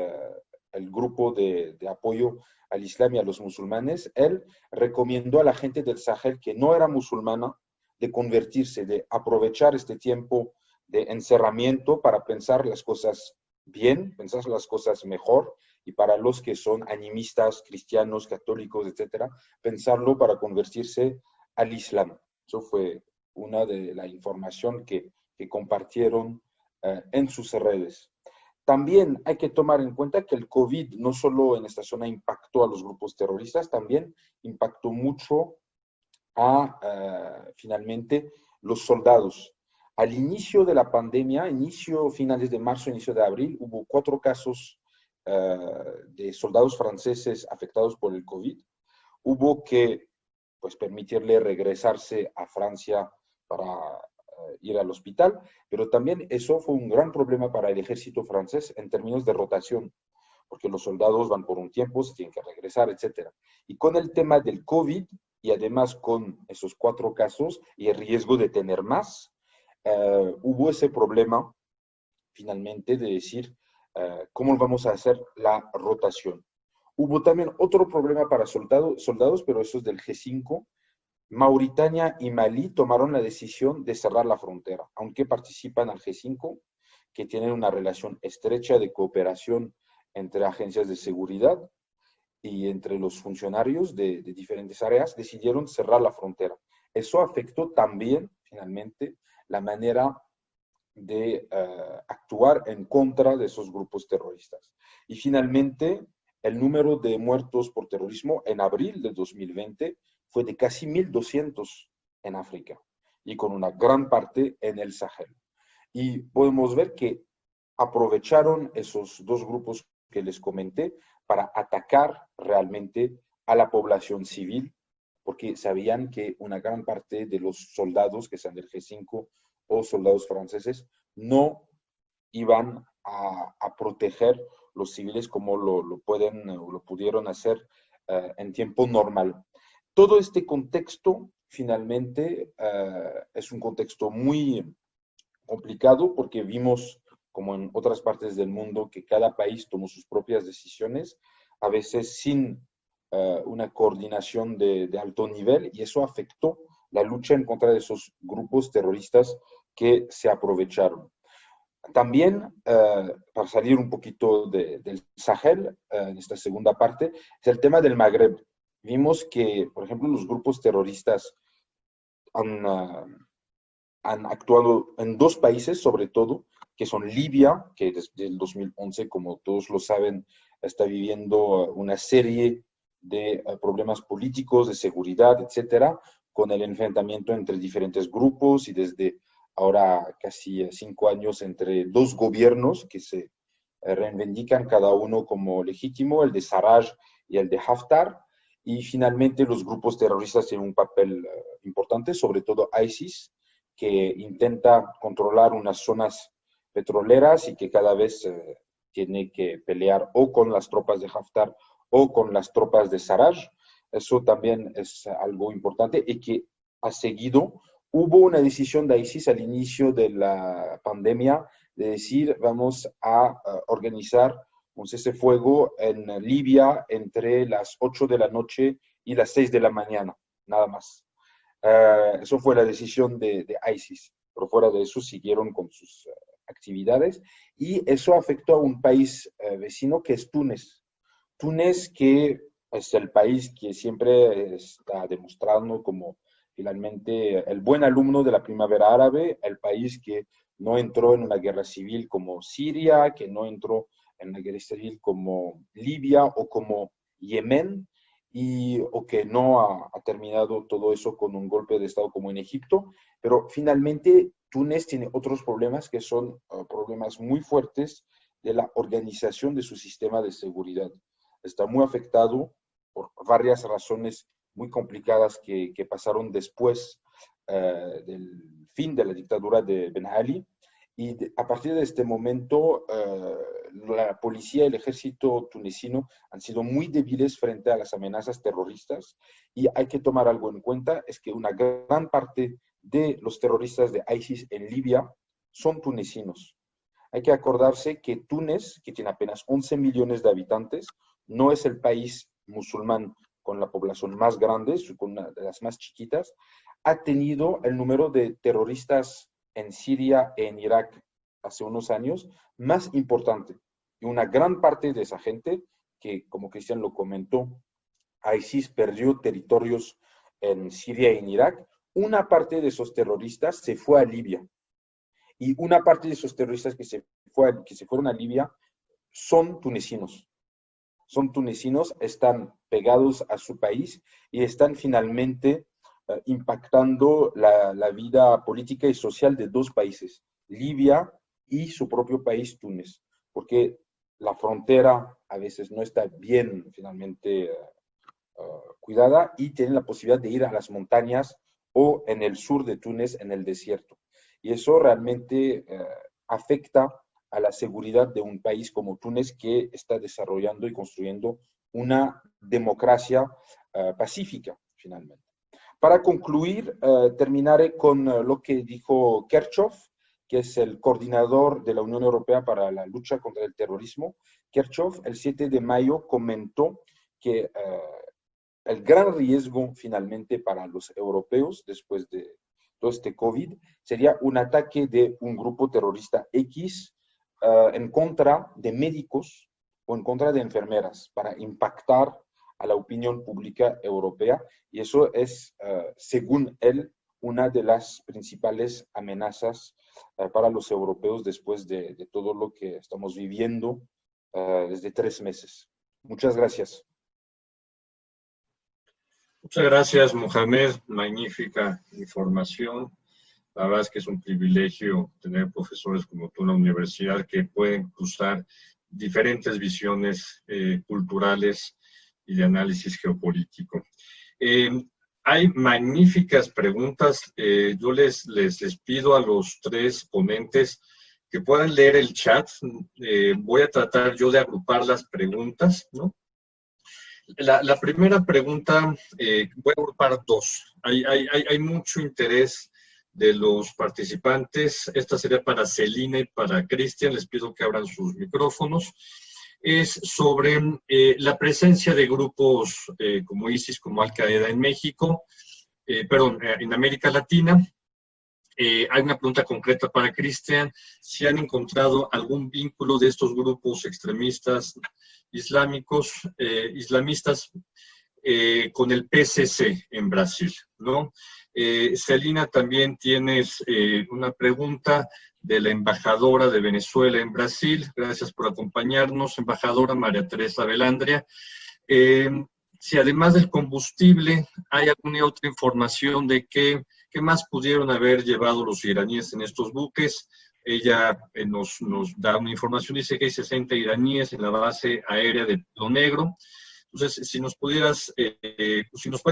el grupo de apoyo al Islam y a los musulmanes, él recomendó a la gente del Sahel que no era musulmana de convertirse, de aprovechar este tiempo de encerramiento para pensar las cosas bien, pensar las cosas mejor, y para los que son animistas, cristianos, católicos, etcétera, pensarlo para convertirse al Islam. Eso fue una de la información que compartieron en sus redes. También hay que tomar en cuenta que el COVID no solo en esta zona impactó a los grupos terroristas, también impactó mucho a finalmente los soldados. Al inicio de la pandemia, finales de marzo, inicio de abril, hubo 4 casos de soldados franceses afectados por el COVID. Hubo que pues, permitirle regresarse a Francia para ir al hospital, pero también eso fue un gran problema para el ejército francés en términos de rotación, porque los soldados van por un tiempo, se tienen que regresar, etc. Y con el tema del COVID, y además con esos 4 casos y el riesgo de tener más, hubo ese problema finalmente de decir cómo vamos a hacer la rotación. Hubo también otro problema para soldados, pero eso es del G5. Mauritania y Malí tomaron la decisión de cerrar la frontera, aunque participan al G5, que tienen una relación estrecha de cooperación entre agencias de seguridad y entre los funcionarios de diferentes áreas, decidieron cerrar la frontera. Eso afectó también, finalmente, la manera de actuar en contra de esos grupos terroristas. Y finalmente, el número de muertos por terrorismo en abril de 2020 fue de casi 1.200 en África y con una gran parte en el Sahel. Y podemos ver que aprovecharon esos 2 grupos que les comenté para atacar realmente a la población civil, porque sabían que una gran parte de los soldados que sean del G5 o soldados franceses no iban a proteger los civiles como lo pudieron hacer en tiempo normal. Todo este contexto, finalmente, es un contexto muy complicado porque vimos, como en otras partes del mundo, que cada país tomó sus propias decisiones, a veces sin una coordinación de alto nivel, y eso afectó la lucha en contra de esos grupos terroristas que se aprovecharon. También, para salir un poquito del Sahel, en esta segunda parte, es el tema del Magreb. Vimos que, por ejemplo, los grupos terroristas han actuado en 2 países, sobre todo, que son Libia, que desde el 2011, como todos lo saben, está viviendo una serie de problemas políticos, de seguridad, etcétera, con el enfrentamiento entre diferentes grupos y desde ahora casi 5 años entre dos gobiernos que se reivindican cada uno como legítimo, el de Sarraj y el de Haftar. Y finalmente los grupos terroristas tienen un papel importante, sobre todo ISIS, que intenta controlar unas zonas petroleras y que cada vez tiene que pelear o con las tropas de Haftar o con las tropas de Sarraj. Eso también es algo importante y que ha seguido. Hubo una decisión de ISIS al inicio de la pandemia de decir vamos a organizar un cese-fuego en Libia entre las 8 de la noche y las 6 de la mañana, nada más. Eso fue la decisión de ISIS. Por fuera de eso siguieron con sus actividades y eso afectó a un país vecino que es Túnez. Túnez, que es el país que siempre está demostrando como finalmente el buen alumno de la primavera árabe, el país que no entró en una guerra civil como Siria, que no entró en una guerra civil como Libia o como Yemen, o que no ha terminado todo eso con un golpe de Estado como en Egipto, pero finalmente Túnez tiene otros problemas que son problemas muy fuertes de la organización de su sistema de seguridad. Está muy afectado por varias razones muy complicadas que pasaron después del fin de la dictadura de Ben Ali. Y a partir de este momento, la policía y el ejército tunecino han sido muy débiles frente a las amenazas terroristas. Y hay que tomar algo en cuenta, es que una gran parte de los terroristas de ISIS en Libia son tunecinos. Hay que acordarse que Túnez, que tiene apenas 11 millones de habitantes, no es el país musulmán con la población más grande, con una de las más chiquitas, ha tenido el número de terroristas en Siria e en Irak hace unos años más importante. Y una gran parte de esa gente, que como Cristian lo comentó, ISIS perdió territorios en Siria y en Irak, una parte de esos terroristas se fue a Libia. Y una parte de esos terroristas que se fueron a Libia son tunecinos. Son tunecinos, están pegados a su país y están finalmente impactando la vida política y social de dos países, Libia y su propio país, Túnez, porque la frontera a veces no está bien finalmente cuidada y tienen la posibilidad de ir a las montañas o en el sur de Túnez, en el desierto. Y eso realmente afecta a la seguridad de un país como Túnez que está desarrollando y construyendo una democracia pacífica, finalmente. Para concluir, terminaré con lo que dijo Kerchov, que es el coordinador de la Unión Europea para la lucha contra el terrorismo. Kerchov, el 7 de mayo, comentó que el gran riesgo finalmente para los europeos después de todo este COVID sería un ataque de un grupo terrorista X en contra de médicos o en contra de enfermeras para impactar a la opinión pública europea, y eso es, según él, una de las principales amenazas para los europeos después de todo lo que estamos viviendo desde 3 meses. Muchas gracias. Muchas gracias, Mohamed. Magnífica información. La verdad es que es un privilegio tener profesores como tú en la universidad que pueden cruzar diferentes visiones culturales y de análisis geopolítico. Hay magníficas preguntas. Yo les pido a los 3 ponentes que puedan leer el chat. Voy a tratar yo de agrupar las preguntas, ¿no? La primera pregunta, voy a agrupar 2. Hay mucho interés de los participantes. Esta sería para Celina y para Cristian. Les pido que abran sus micrófonos. Es sobre la presencia de grupos como ISIS, como Al-Qaeda en México, en América Latina. Hay una pregunta concreta para Cristian. Si han encontrado algún vínculo de estos grupos extremistas islamistas con el PCC en Brasil, ¿no? Celina, también tienes una pregunta de la embajadora de Venezuela en Brasil. Gracias por acompañarnos, embajadora María Teresa Velandria. si además del combustible hay alguna otra información de qué más pudieron haber llevado los iraníes en estos buques. Ella nos da una información, dice que hay 60 iraníes en la base aérea de Puerto Negro. Entonces, si nos puedes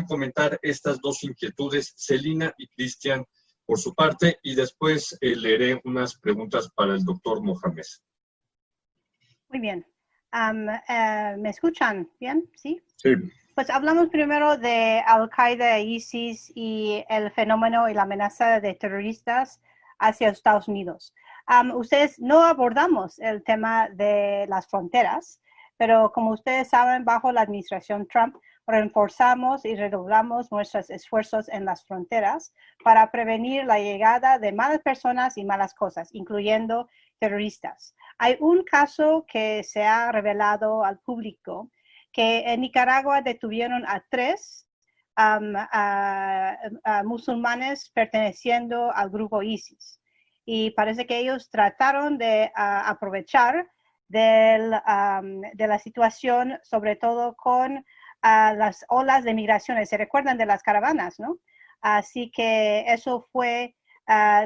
comentar estas dos inquietudes, Celina y Cristian, por su parte, y después leeré unas preguntas para el doctor Mohamed. Muy bien. ¿Me escuchan bien? ¿Sí? Sí. Pues hablamos primero de Al-Qaeda, ISIS y el fenómeno y la amenaza de terroristas hacia Estados Unidos. Ustedes no abordamos el tema de las fronteras, pero como ustedes saben, bajo la administración Trump, reforzamos y redoblamos nuestros esfuerzos en las fronteras para prevenir la llegada de malas personas y malas cosas, incluyendo terroristas. Hay un caso que se ha revelado al público, que en Nicaragua detuvieron a 3 musulmanes perteneciendo al grupo ISIS. Y parece que ellos trataron de aprovechar de la situación, sobre todo con las olas de migraciones. Se recuerdan de las caravanas, ¿no? Así que eso fue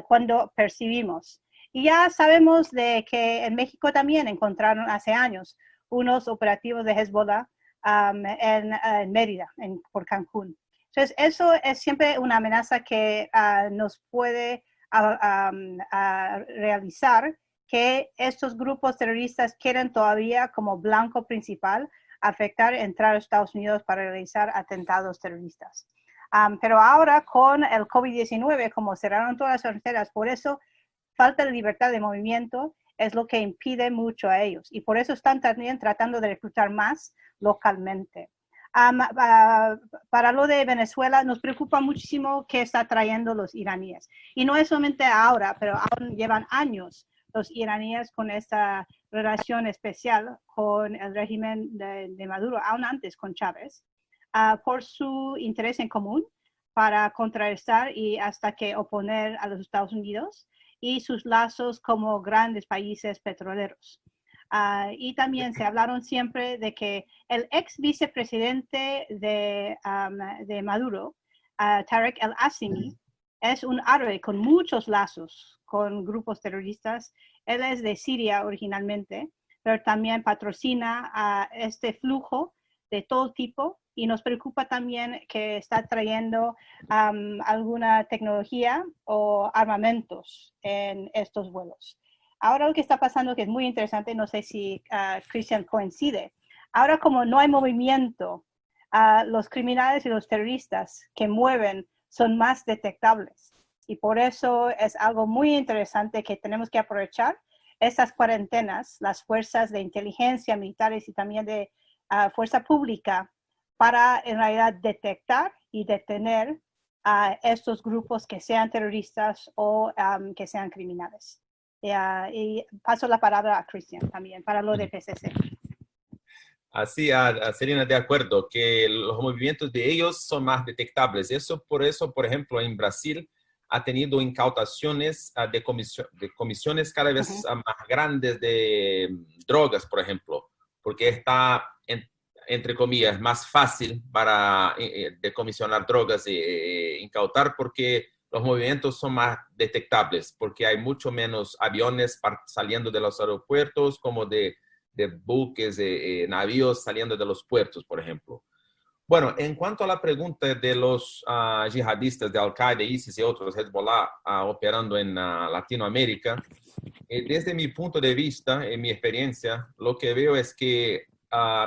cuando percibimos. Y ya sabemos de que en México también encontraron hace años unos operativos de Hezbollah en Mérida, por Cancún. Entonces, eso es siempre una amenaza que nos puede realizar, que estos grupos terroristas quieren todavía como blanco principal afectar, entrar a Estados Unidos para realizar atentados terroristas. Pero ahora con el COVID-19, como cerraron todas las fronteras, por eso falta de libertad de movimiento es lo que impide mucho a ellos. Y por eso están también tratando de reclutar más localmente. Para lo de Venezuela, nos preocupa muchísimo qué está trayendo los iraníes. Y no es solamente ahora, pero aún llevan años los iraníes con esta relación especial con el régimen de Maduro, aún antes con Chávez, por su interés en común para contrarrestar y hasta que oponer a los Estados Unidos y sus lazos como grandes países petroleros. Y también se hablaron siempre de que el ex vicepresidente de Maduro, Tarek el-Assimi, es un árabe con muchos lazos con grupos terroristas. Él es de Siria originalmente, pero también patrocina este flujo de todo tipo, y nos preocupa también que está trayendo alguna tecnología o armamentos en estos vuelos. Ahora lo que está pasando, que es muy interesante, no sé si Cristian coincide, ahora como no hay movimiento, los criminales y los terroristas que mueven son más detectables. Y por eso es algo muy interesante que tenemos que aprovechar estas cuarentenas, las fuerzas de inteligencia militares y también de fuerza pública, para en realidad detectar y detener a estos grupos que sean terroristas o que sean criminales. Y paso la palabra a Cristian también para lo de PCC. Así, Celina, de acuerdo, que los movimientos de ellos son más detectables. Por eso, por ejemplo, en Brasil ha tenido incautaciones de comisiones cada vez más grandes de drogas, por ejemplo, porque está, entre comillas, más fácil para decomisionar drogas e incautar, porque los movimientos son más detectables, porque hay mucho menos aviones saliendo de los aeropuertos, como de buques, navíos saliendo de los puertos, por ejemplo. Bueno, en cuanto a la pregunta de los yihadistas de Al-Qaeda, ISIS y otros, Hezbollah, operando en Latinoamérica, desde mi punto de vista, en mi experiencia, lo que veo es que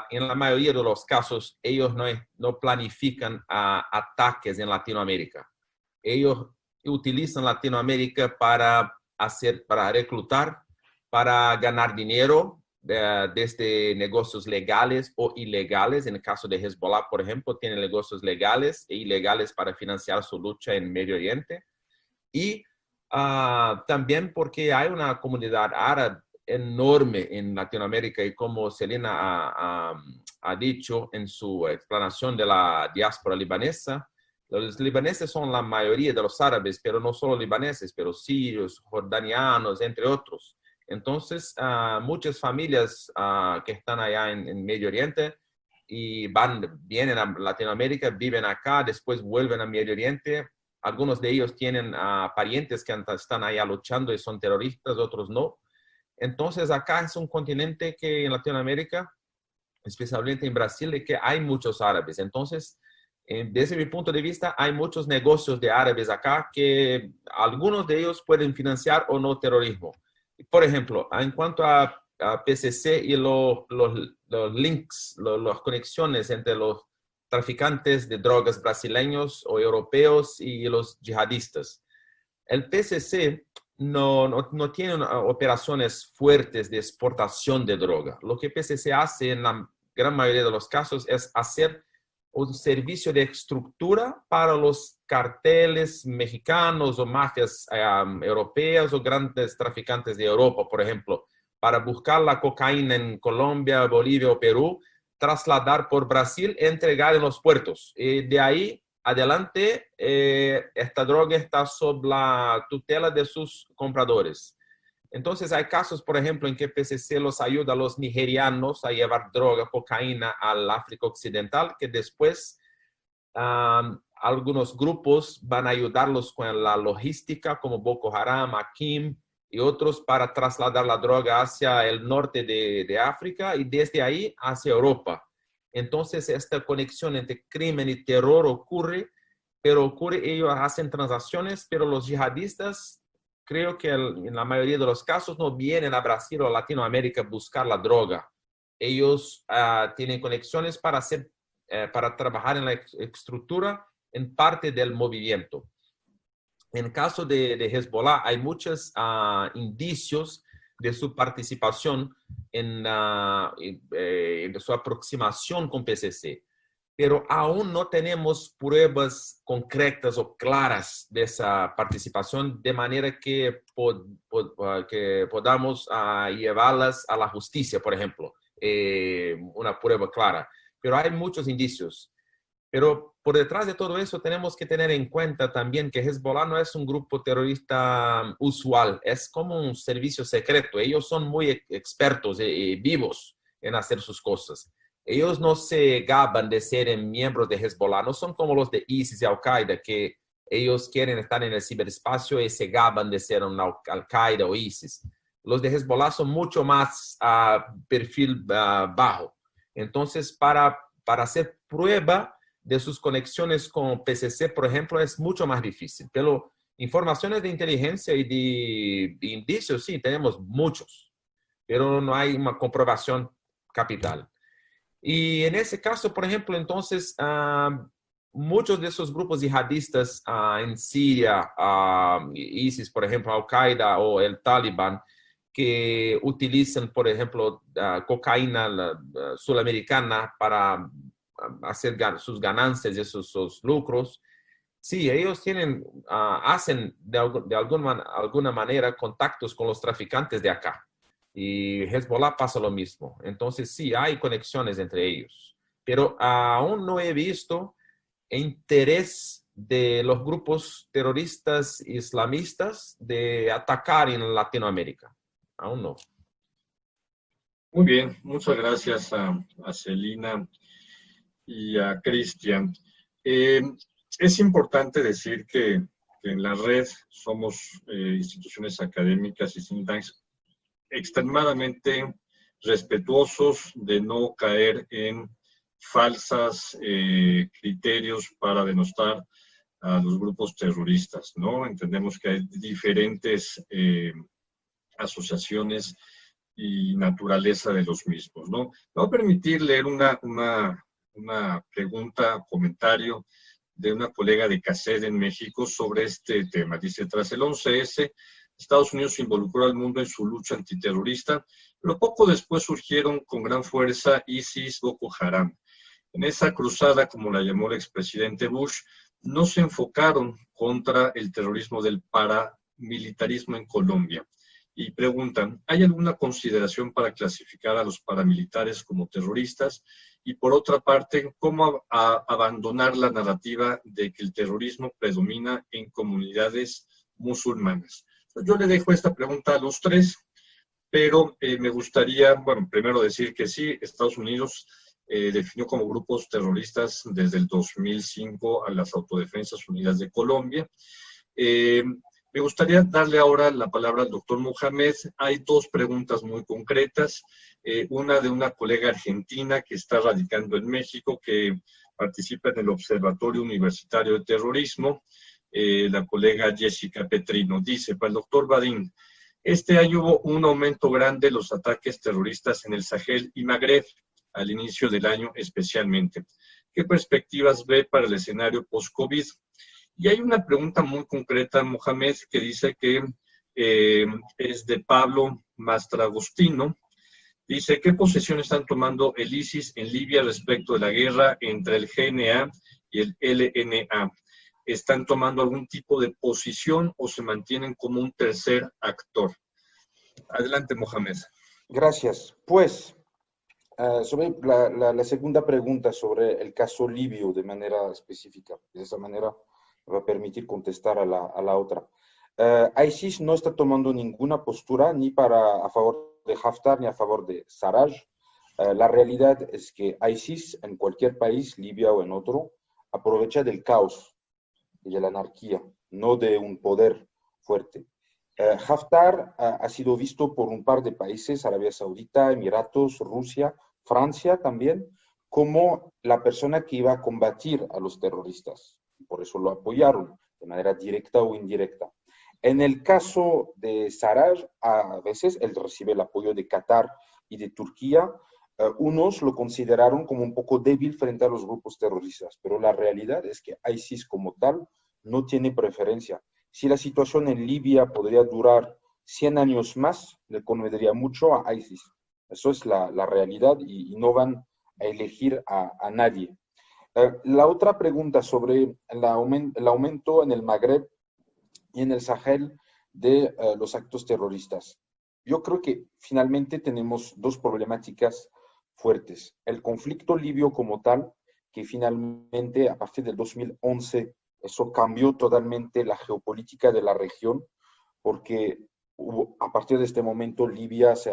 en la mayoría de los casos, ellos no planifican ataques en Latinoamérica. Ellos utilizan Latinoamérica para reclutar, para ganar dinero, desde negocios legales o ilegales. En el caso de Hezbollah, por ejemplo, tiene negocios legales e ilegales para financiar su lucha en Medio Oriente. Y también porque hay una comunidad árabe enorme en Latinoamérica, y como Celina ha dicho en su explanación de la diáspora libanesa, los libaneses son la mayoría de los árabes, pero no solo libaneses, pero sirios, jordanianos, entre otros. Entonces, muchas familias que están allá en Medio Oriente y vienen a Latinoamérica, viven acá, después vuelven a Medio Oriente. Algunos de ellos tienen parientes que están allá luchando y son terroristas, otros no. Entonces acá es un continente que en Latinoamérica, especialmente en Brasil, de que hay muchos árabes. Entonces, desde mi punto de vista, hay muchos negocios de árabes acá que algunos de ellos pueden financiar o no terrorismo. Por ejemplo, en cuanto a PCC y los links, las conexiones entre los traficantes de drogas brasileños o europeos y los yihadistas. El PCC no tiene operaciones fuertes de exportación de droga. Lo que PCC hace en la gran mayoría de los casos es hacer un servicio de estructura para los carteles mexicanos o mafias europeas o grandes traficantes de Europa, por ejemplo, para buscar la cocaína en Colombia, Bolivia o Perú, trasladar por Brasil y entregar en los puertos. Y de ahí adelante, esta droga está sob la tutela de sus compradores. Entonces hay casos, por ejemplo, en que PCC los ayuda a los nigerianos a llevar droga, cocaína al África Occidental, que después algunos grupos van a ayudarlos con la logística, como Boko Haram, Akim y otros, para trasladar la droga hacia el norte de África y desde ahí hacia Europa. Entonces esta conexión entre crimen y terror ocurre, ellos hacen transacciones, pero los yihadistas, creo que en la mayoría de los casos no vienen a Brasil o a Latinoamérica a buscar la droga. Ellos tienen conexiones para trabajar en la estructura en parte del movimiento. En caso de Hezbollah, hay muchos indicios de su participación de su aproximación con PCC. Pero aún no tenemos pruebas concretas o claras de esa participación, de manera que podamos llevarlas a la justicia, por ejemplo, una prueba clara. Pero hay muchos indicios. Pero por detrás de todo eso tenemos que tener en cuenta también que Hezbollah no es un grupo terrorista usual, es como un servicio secreto. Ellos son muy expertos y vivos en hacer sus cosas. Ellos no se gaban de ser miembros de Hezbollah, no son como los de ISIS y Al-Qaeda, que ellos quieren estar en el ciberespacio y se gaban de ser un Al-Qaeda o ISIS. Los de Hezbollah son mucho más perfil bajo. Entonces, para hacer prueba de sus conexiones con PCC, por ejemplo, es mucho más difícil. Pero informaciones de inteligencia y de indicios, sí, tenemos muchos, pero no hay una comprobación capital. Y en ese caso, por ejemplo, entonces, muchos de esos grupos yihadistas en Siria, ISIS, por ejemplo, Al-Qaeda o el Talibán, que utilizan, por ejemplo, cocaína sudamericana para hacer sus ganancias y sus lucros, sí, ellos hacen de alguna manera contactos con los traficantes de acá. Y Hezbollah pasa lo mismo. Entonces, sí, hay conexiones entre ellos. Pero aún no he visto interés de los grupos terroristas islamistas de atacar en Latinoamérica. Aún no. Muy bien, muchas gracias a Celina y a Cristian. Es importante decir que en la red somos instituciones académicas y think tanks extremadamente respetuosos de no caer en falsos criterios para denostar a los grupos terroristas, ¿no? Entendemos que hay diferentes asociaciones y naturaleza de los mismos, ¿no? Me voy a permitir leer una pregunta, comentario de una colega de CACED en México sobre este tema. Dice, tras el 11S, Estados Unidos involucró al mundo en su lucha antiterrorista, pero poco después surgieron con gran fuerza ISIS, Boko Haram. En esa cruzada, como la llamó el expresidente Bush, no se enfocaron contra el terrorismo del paramilitarismo en Colombia. Y preguntan, ¿hay alguna consideración para clasificar a los paramilitares como terroristas? Y por otra parte, ¿cómo abandonar la narrativa de que el terrorismo predomina en comunidades musulmanas? Yo le dejo esta pregunta a los tres, pero me gustaría, bueno, primero decir que sí, Estados Unidos definió como grupos terroristas desde el 2005 a las Autodefensas Unidas de Colombia. Me gustaría darle ahora la palabra al doctor Mohamed. Hay dos preguntas muy concretas. Una de una colega argentina que está radicando en México, que participa en el Observatorio Universitario de Terrorismo, la colega Jessica Petrino. Dice, para el doctor Badin, este año hubo un aumento grande de los ataques terroristas en el Sahel y Magreb, al inicio del año especialmente. ¿Qué perspectivas ve para el escenario post-COVID? Y hay una pregunta muy concreta, Mohamed, que dice que es de Pablo Mastragostino. Dice, ¿qué posición están tomando el ISIS en Libia respecto de la guerra entre el GNA y el LNA? ¿Están tomando algún tipo de posición o se mantienen como un tercer actor? Adelante, Mohamed. Gracias. Pues, sobre la segunda pregunta sobre el caso libio de manera específica, de esa manera me va a permitir contestar a la otra. ISIS no está tomando ninguna postura ni a favor de Haftar ni a favor de Sarraj. La realidad es que ISIS en cualquier país, Libia o en otro, aprovecha del caos y de la anarquía, no de un poder fuerte. Haftar ha sido visto por un par de países, Arabia Saudita, Emiratos, Rusia, Francia también, como la persona que iba a combatir a los terroristas. Por eso lo apoyaron, de manera directa o indirecta. En el caso de Sarraj, a veces él recibe el apoyo de Qatar y de Turquía. Unos lo consideraron como un poco débil frente a los grupos terroristas, pero la realidad es que ISIS como tal no tiene preferencia. Si la situación en Libia podría durar 100 años más, le convendría mucho a ISIS. Eso es la realidad y no van a elegir a nadie. La otra pregunta sobre el aumento en el Magreb y en el Sahel de los actos terroristas. Yo creo que finalmente tenemos dos problemáticas fuertes. El conflicto libio como tal, que finalmente a partir del 2011 eso cambió totalmente la geopolítica de la región, porque a partir de este momento Libia se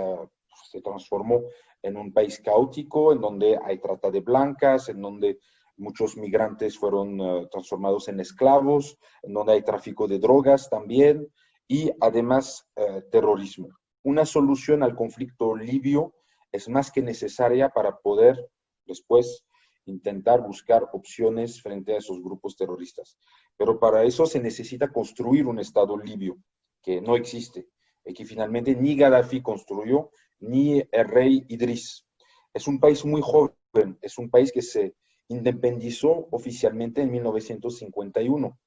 transformó en un país caótico, en donde hay trata de blancas, en donde muchos migrantes fueron transformados en esclavos, en donde hay tráfico de drogas también, y además terrorismo. Una solución al conflicto libio es más que necesaria para poder después intentar buscar opciones frente a esos grupos terroristas. Pero para eso se necesita construir un Estado libio, que no existe, y que finalmente ni Gaddafi construyó, ni el rey Idris. Es un país muy joven, es un país que se independizó oficialmente en 1951.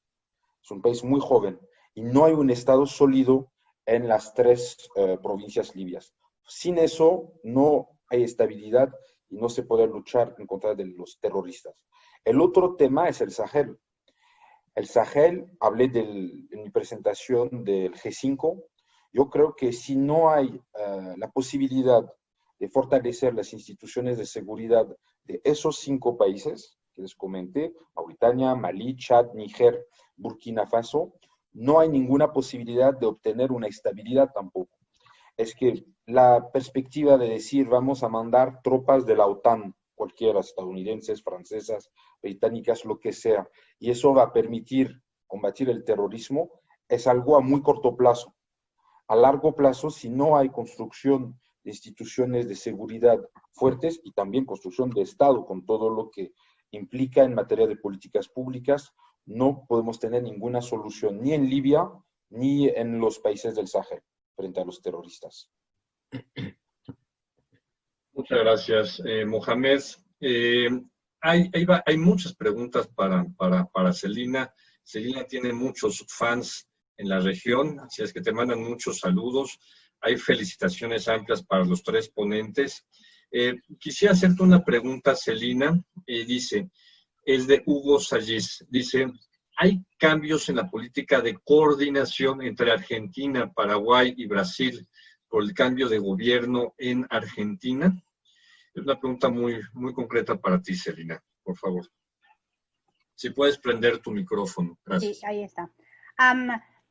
Es un país muy joven y no hay un Estado sólido en las tres provincias libias. Sin eso no hay estabilidad y no se puede luchar en contra de los terroristas. El otro tema es el Sahel. El Sahel, hablé en mi presentación del G5, yo creo que si no hay la posibilidad de fortalecer las instituciones de seguridad de esos 5 países que les comenté, Mauritania, Malí, Chad, Níger, Burkina Faso, no hay ninguna posibilidad de obtener una estabilidad tampoco. Es que la perspectiva de decir vamos a mandar tropas de la OTAN, cualquiera, estadounidenses, francesas, británicas, lo que sea, y eso va a permitir combatir el terrorismo, es algo a muy corto plazo. A largo plazo, si no hay construcción de instituciones de seguridad fuertes y también construcción de Estado con todo lo que implica en materia de políticas públicas, no podemos tener ninguna solución ni en Libia ni en los países del Sahel frente a los terroristas. Muchas gracias, Mohamed. Hay muchas preguntas para Celina. Celina tiene muchos fans en la región, así es que te mandan muchos saludos. Hay felicitaciones amplias para los 3 ponentes. Quisiera hacerte una pregunta, Celina. Dice, es de Hugo Sallis. Dice, ¿hay cambios en la política de coordinación entre Argentina, Paraguay y Brasil por el cambio de gobierno en Argentina? Es una pregunta muy, muy concreta para ti, Celina, por favor. Si puedes prender tu micrófono. Gracias. Sí, ahí está.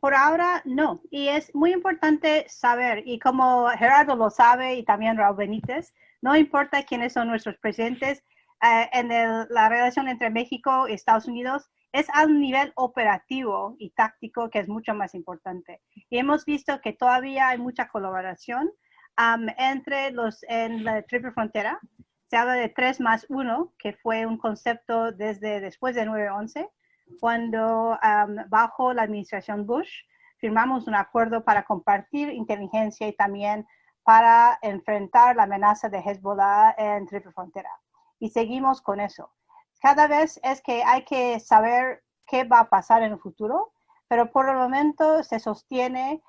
Por ahora, no. Y es muy importante saber, y como Gerardo lo sabe y también Raúl Benítez, No importa quiénes son nuestros presidentes, la relación entre México y Estados Unidos es a un nivel operativo y táctico que es mucho más importante. Y hemos visto que todavía hay mucha colaboración en la triple frontera. Se habla de 3+1, que fue un concepto desde después de 9/11, cuando bajo la administración Bush firmamos un acuerdo para compartir inteligencia y también para enfrentar la amenaza de Hezbollah en triple frontera. Y seguimos con eso. Cada vez es que hay que saber qué va a pasar en el futuro, pero por el momento se sostiene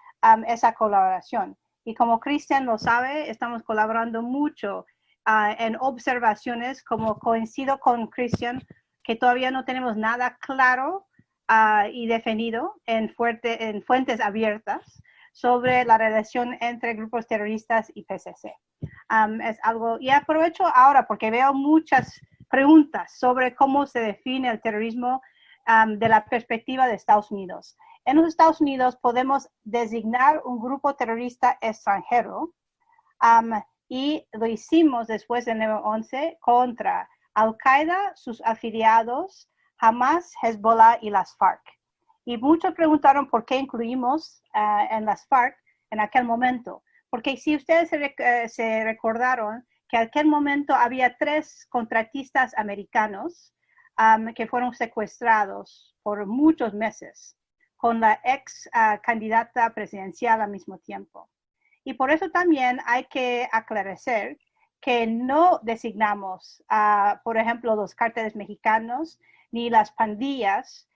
esa colaboración. Y como Cristian lo sabe, estamos colaborando mucho en observaciones, como coincido con Cristian, que todavía no tenemos nada claro y definido en fuentes abiertas sobre la relación entre grupos terroristas y PCC. Es algo, y aprovecho ahora porque veo muchas preguntas sobre cómo se define el terrorismo de la perspectiva de Estados Unidos. En los Estados Unidos podemos designar un grupo terrorista extranjero y lo hicimos después del 9/11 contra Al-Qaeda, sus afiliados, Hamas, Hezbollah y las FARC. Y muchos preguntaron por qué incluimos en las FARC en aquel momento. Porque si ustedes se recordaron que en aquel momento había 3 contratistas americanos que fueron secuestrados por muchos meses con la ex candidata presidencial al mismo tiempo. Y por eso también hay que aclarar que no designamos, por ejemplo, los cárteles mexicanos ni las pandillas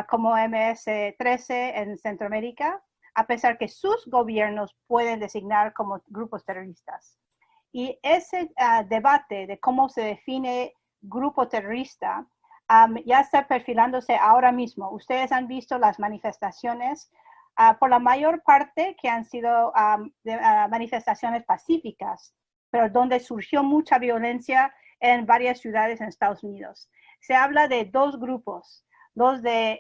como MS-13 en Centroamérica, a pesar que sus gobiernos pueden designar como grupos terroristas. Y ese debate de cómo se define grupo terrorista ya está perfilándose ahora mismo. Ustedes han visto las manifestaciones, por la mayor parte que han sido manifestaciones pacíficas, pero donde surgió mucha violencia en varias ciudades en Estados Unidos. Se habla de 2 grupos, los de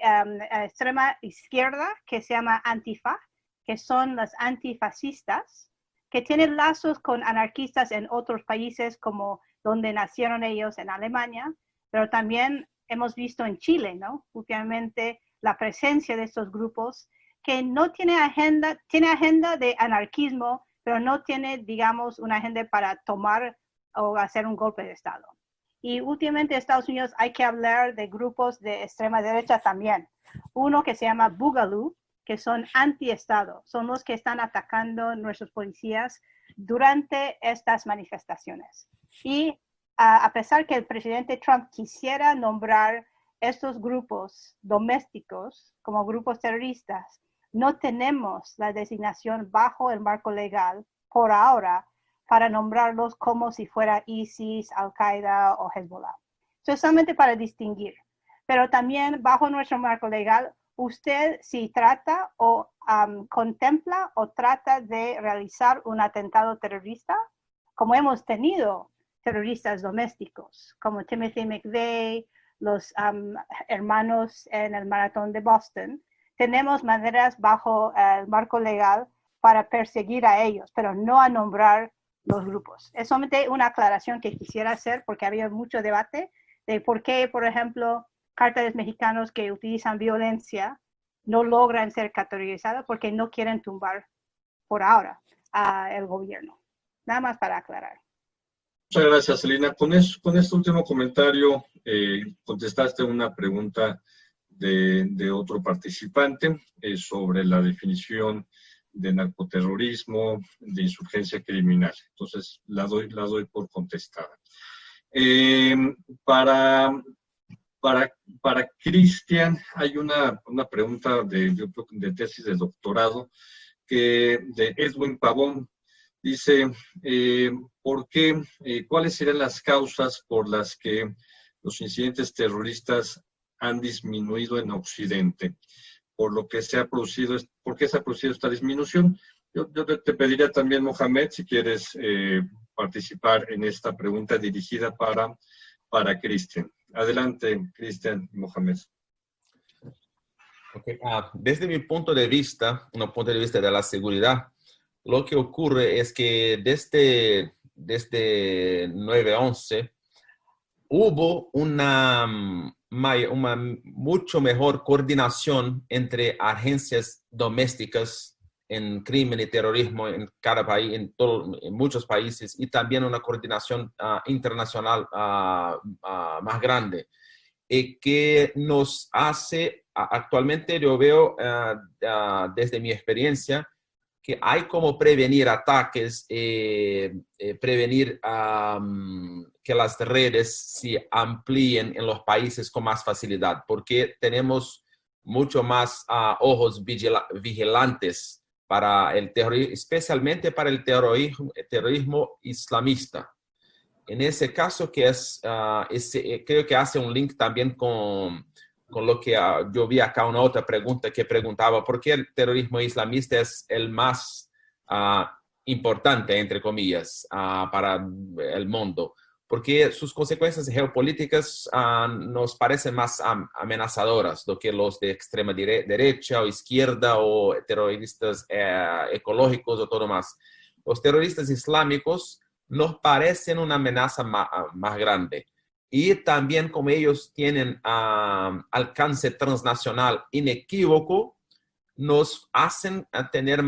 extrema izquierda, que se llama Antifa, que son los antifascistas, que tienen lazos con anarquistas en otros países como donde nacieron ellos en Alemania, pero también hemos visto en Chile, ¿no? Últimamente la presencia de estos grupos que no tiene agenda de anarquismo, pero no tiene, digamos, una agenda para tomar o hacer un golpe de Estado. Y últimamente en Estados Unidos hay que hablar de grupos de extrema derecha también. Uno que se llama Boogaloo, que son anti-Estado, son los que están atacando a nuestros policías durante estas manifestaciones. Y a pesar que el presidente Trump quisiera nombrar estos grupos domésticos como grupos terroristas, no tenemos la designación bajo el marco legal por ahora para nombrarlos como si fuera ISIS, Al-Qaeda o Hezbollah. Eso es solamente para distinguir. Pero también bajo nuestro marco legal, usted si trata o contempla o trata de realizar un atentado terrorista, como hemos tenido terroristas domésticos, como Timothy McVeigh, los hermanos en el maratón de Boston, tenemos maneras bajo el marco legal para perseguir a ellos, pero no a nombrar los grupos. Es solamente una aclaración que quisiera hacer porque había mucho debate de por qué, por ejemplo, cárteles mexicanos que utilizan violencia no logran ser categorizados porque no quieren tumbar por ahora el gobierno. Nada más para aclarar. Muchas gracias, Celina. Con este último comentario contestaste una pregunta de otro participante sobre la definición de narcoterrorismo, de insurgencia criminal. Entonces, la doy por contestada. Para Cristian, hay una pregunta de tesis de doctorado de Edwin Pavón. Dice, ¿cuáles serían las causas por las que los incidentes terroristas han disminuido en Occidente? ¿Por qué se ha producido esta disminución? Yo te pediría también, Mohamed, si quieres participar en esta pregunta dirigida para Cristian. Adelante, Cristian y Mohamed. Okay. Desde mi punto de vista, un punto de vista de la seguridad, lo que ocurre es que desde desde 9/11, hubo una mucho mejor coordinación entre agencias domésticas en crimen y terrorismo en cada país, en muchos países, y también una coordinación internacional más grande, que nos hace, actualmente yo veo desde mi experiencia, que hay como prevenir ataques, prevenir que las redes se amplíen en los países con más facilidad, porque tenemos mucho más ojos vigilantes para el terrorismo, especialmente para el terrorismo islamista. En ese caso, que es, creo que hace un link también con lo que yo vi acá, una otra pregunta que preguntaba, ¿por qué el terrorismo islamista es el más importante, entre comillas, para el mundo? Porque sus consecuencias geopolíticas nos parecen más amenazadoras do que los de extrema derecha o izquierda o terroristas ecológicos o todo más. Los terroristas islámicos nos parecen una amenaza más grande. Y también como ellos tienen alcance transnacional inequívoco, nos hacen tener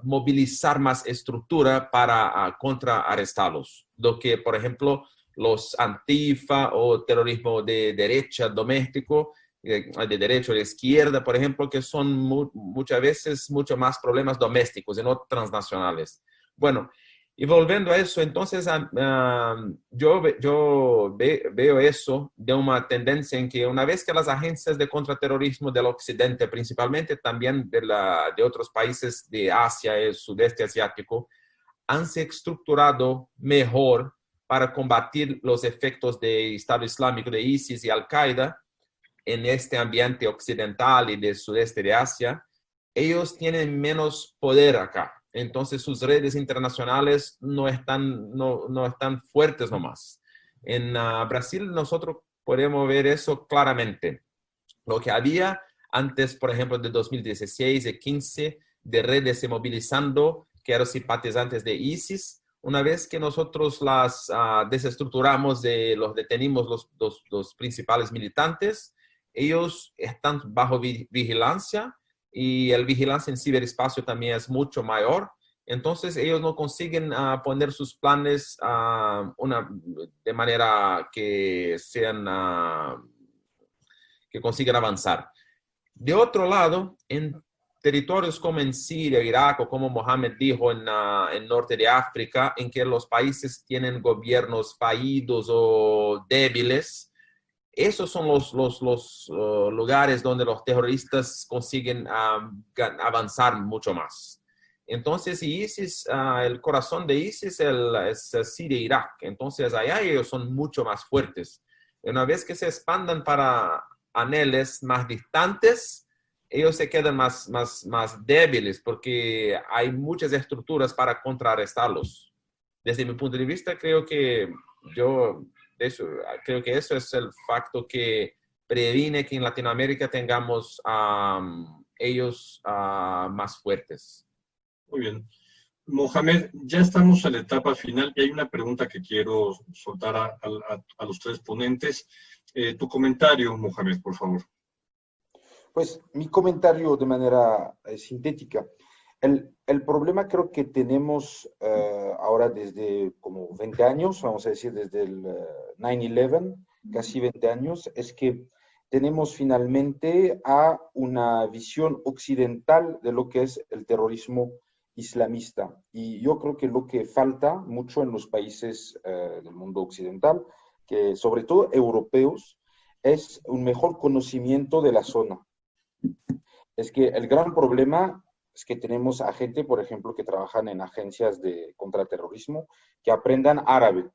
movilizar más estructura para contraarrestarlos. Lo que, por ejemplo, los Antifa o terrorismo de derecha doméstico, de derecha o de izquierda, por ejemplo, que son muchas veces mucho más problemas domésticos y no transnacionales. Bueno, y volviendo a eso, entonces yo veo eso de una tendencia en que una vez que las agencias de contraterrorismo del occidente, principalmente también de otros países de Asia y el sudeste asiático, han se estructurado mejor para combatir los efectos de Estado Islámico, de ISIS y Al-Qaeda en este ambiente occidental y del sudeste de Asia, ellos tienen menos poder acá. Entonces sus redes internacionales no están fuertes nomás. En Brasil nosotros podemos ver eso claramente. Lo que había antes, por ejemplo, de 2016 y 15, de redes se movilizando, que eran simpatizantes de ISIS, una vez que nosotros las desestructuramos, los detenimos los principales militantes, ellos están bajo vigilancia, y el vigilancia en ciberespacio también es mucho mayor. Entonces ellos no consiguen poner sus planes de manera que que consigan avanzar. De otro lado, en territorios como en Siria, Irak, o como Mohamed dijo, en norte de África, en que los países tienen gobiernos fallidos o débiles, esos son los lugares donde los terroristas consiguen avanzar mucho más. Entonces, ISIS, el corazón de ISIS es Siria e Irak. Entonces, allá ellos son mucho más fuertes. Una vez que se expandan para anhelos más distantes, ellos se quedan más débiles porque hay muchas estructuras para contrarrestarlos. Desde mi punto de vista, creo que eso es el facto que previene que en Latinoamérica tengamos ellos más fuertes. Muy bien. Mohamed, ya estamos en la etapa final y hay una pregunta que quiero soltar a los tres ponentes. Tu comentario, Mohamed, por favor. Pues mi comentario de manera sintética. El problema creo que tenemos ahora desde como 20 años, vamos a decir desde el 9/11, casi 20 años, es que tenemos finalmente a una visión occidental de lo que es el terrorismo islamista. Y yo creo que lo que falta mucho en los países del mundo occidental, que sobre todo europeos, es un mejor conocimiento de la zona. Es que el gran problema es que tenemos a gente, por ejemplo, que trabajan en agencias de contraterrorismo, que aprendan árabe.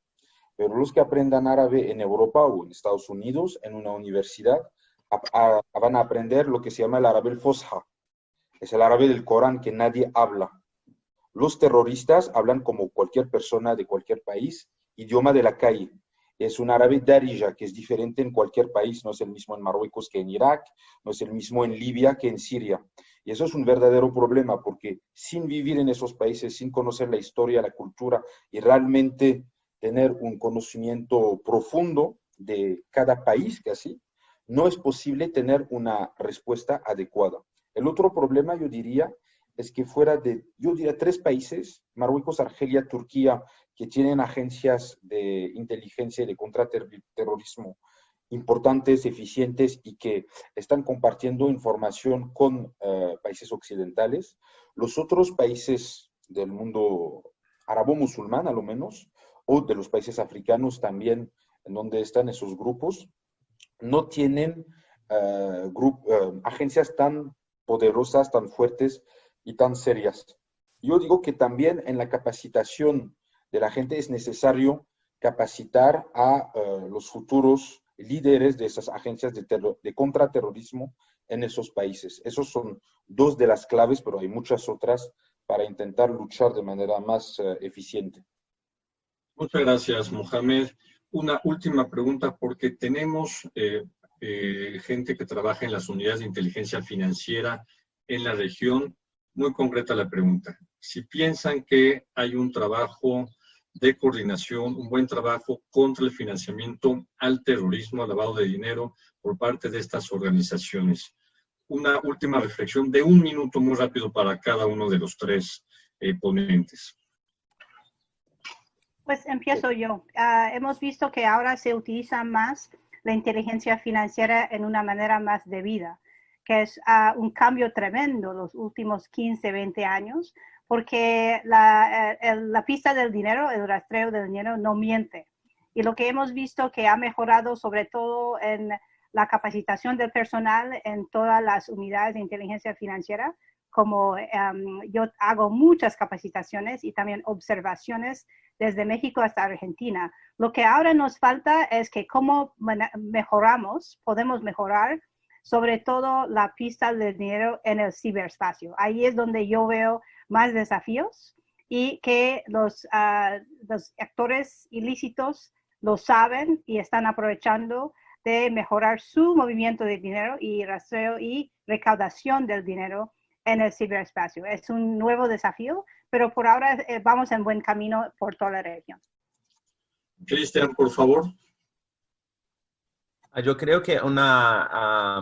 Pero los que aprendan árabe en Europa o en Estados Unidos, en una universidad, van a aprender lo que se llama el árabe el-Fosha. Es el árabe del Corán que nadie habla. Los terroristas hablan como cualquier persona de cualquier país, idioma de la calle. Es un árabe darija, que es diferente en cualquier país. No es el mismo en Marruecos que en Irak, no es el mismo en Libia que en Siria. Y eso es un verdadero problema, porque sin vivir en esos países, sin conocer la historia, la cultura y realmente tener un conocimiento profundo de cada país, casi, no es posible tener una respuesta adecuada. El otro problema, yo diría, es que fuera de, yo diría, 3 países, Marruecos, Argelia, Turquía, que tienen agencias de inteligencia y de contraterrorismo importantes, eficientes y que están compartiendo información con países occidentales. Los otros países del mundo arabo-musulmán, a lo menos, o de los países africanos también, en donde están esos grupos, no tienen agencias tan poderosas, tan fuertes y tan serias. Yo digo que también en la capacitación de la gente es necesario capacitar a los futuros líderes de esas agencias de contraterrorismo en esos países. Esos son 2 de las claves, pero hay muchas otras para intentar luchar de manera más eficiente. Muchas gracias, Mohamed. Una última pregunta, porque tenemos gente que trabaja en las unidades de inteligencia financiera en la región. Muy concreta la pregunta. Si piensan que hay un trabajo de coordinación, un buen trabajo contra el financiamiento al terrorismo, al lavado de dinero por parte de estas organizaciones. Una última reflexión de 1 minuto muy rápido para cada uno de los 3 ponentes. Pues empiezo yo. Hemos visto que ahora se utiliza más la inteligencia financiera en una manera más debida, que es un cambio tremendo los últimos 15, 20 años, porque la pista del dinero, el rastreo del dinero no miente. Y lo que hemos visto que ha mejorado sobre todo en la capacitación del personal en todas las unidades de inteligencia financiera, como yo hago muchas capacitaciones y también observaciones desde México hasta Argentina. Lo que ahora nos falta es que cómo podemos mejorar sobre todo la pista del dinero en el ciberespacio. Ahí es donde yo veo más desafíos y que los actores ilícitos lo saben y están aprovechando de mejorar su movimiento de dinero y rastreo y recaudación del dinero en el ciberespacio. Es un nuevo desafío, pero por ahora vamos en buen camino por toda la región. Cristian, por favor. Yo creo que una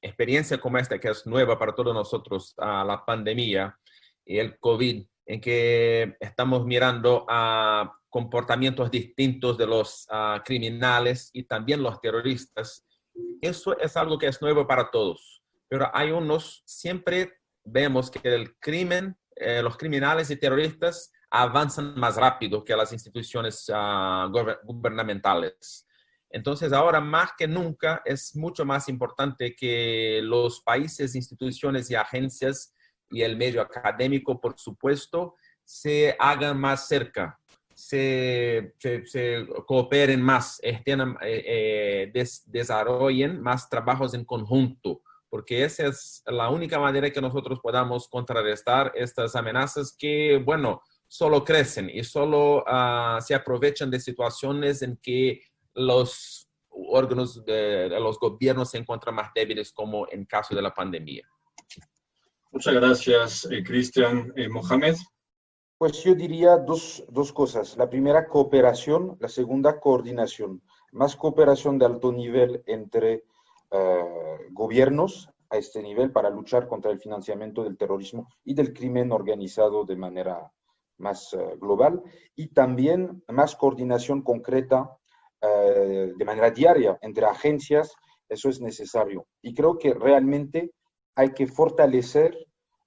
experiencia como esta, que es nueva para todos nosotros, la pandemia y el COVID, en que estamos mirando a comportamientos distintos de los criminales y también los terroristas, eso es algo que es nuevo para todos. Pero hay siempre vemos que el crimen, los criminales y terroristas avanzan más rápido que las instituciones gubernamentales. Entonces, ahora más que nunca es mucho más importante que los países, instituciones y agencias y el medio académico, por supuesto, se hagan más cerca, se cooperen más, desarrollen más trabajos en conjunto, porque esa es la única manera que nosotros podamos contrarrestar estas amenazas que, bueno, solo crecen y solo se aprovechan de situaciones en que los órganos de los gobiernos se encuentran más débiles, como en caso de la pandemia. Muchas gracias, Cristian. Mohamed. Pues yo diría dos cosas. La primera, cooperación. La segunda, coordinación. Más cooperación de alto nivel entre gobiernos a este nivel para luchar contra el financiamiento del terrorismo y del crimen organizado de manera más global. Y también más coordinación concreta de manera diaria entre agencias. Eso es necesario. Y creo que realmente hay que fortalecer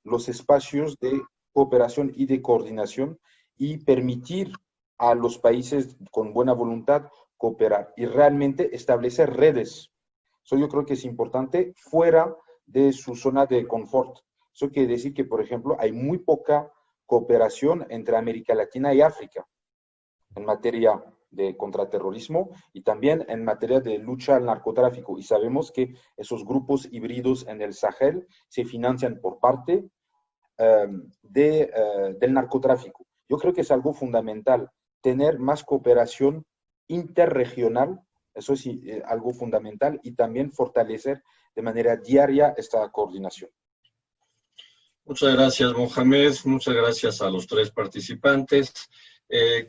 los espacios de cooperación y de coordinación y permitir a los países con buena voluntad cooperar y realmente establecer redes. Eso yo creo que es importante fuera de su zona de confort. Eso quiere decir que, por ejemplo, hay muy poca cooperación entre América Latina y África en materia de contraterrorismo y también en materia de lucha al narcotráfico. Y sabemos que esos grupos híbridos en el Sahel se financian por parte del narcotráfico. Yo creo que es algo fundamental, tener más cooperación interregional, eso es algo fundamental, y también fortalecer de manera diaria esta coordinación. Muchas gracias, Mohamed. Muchas gracias a los tres participantes.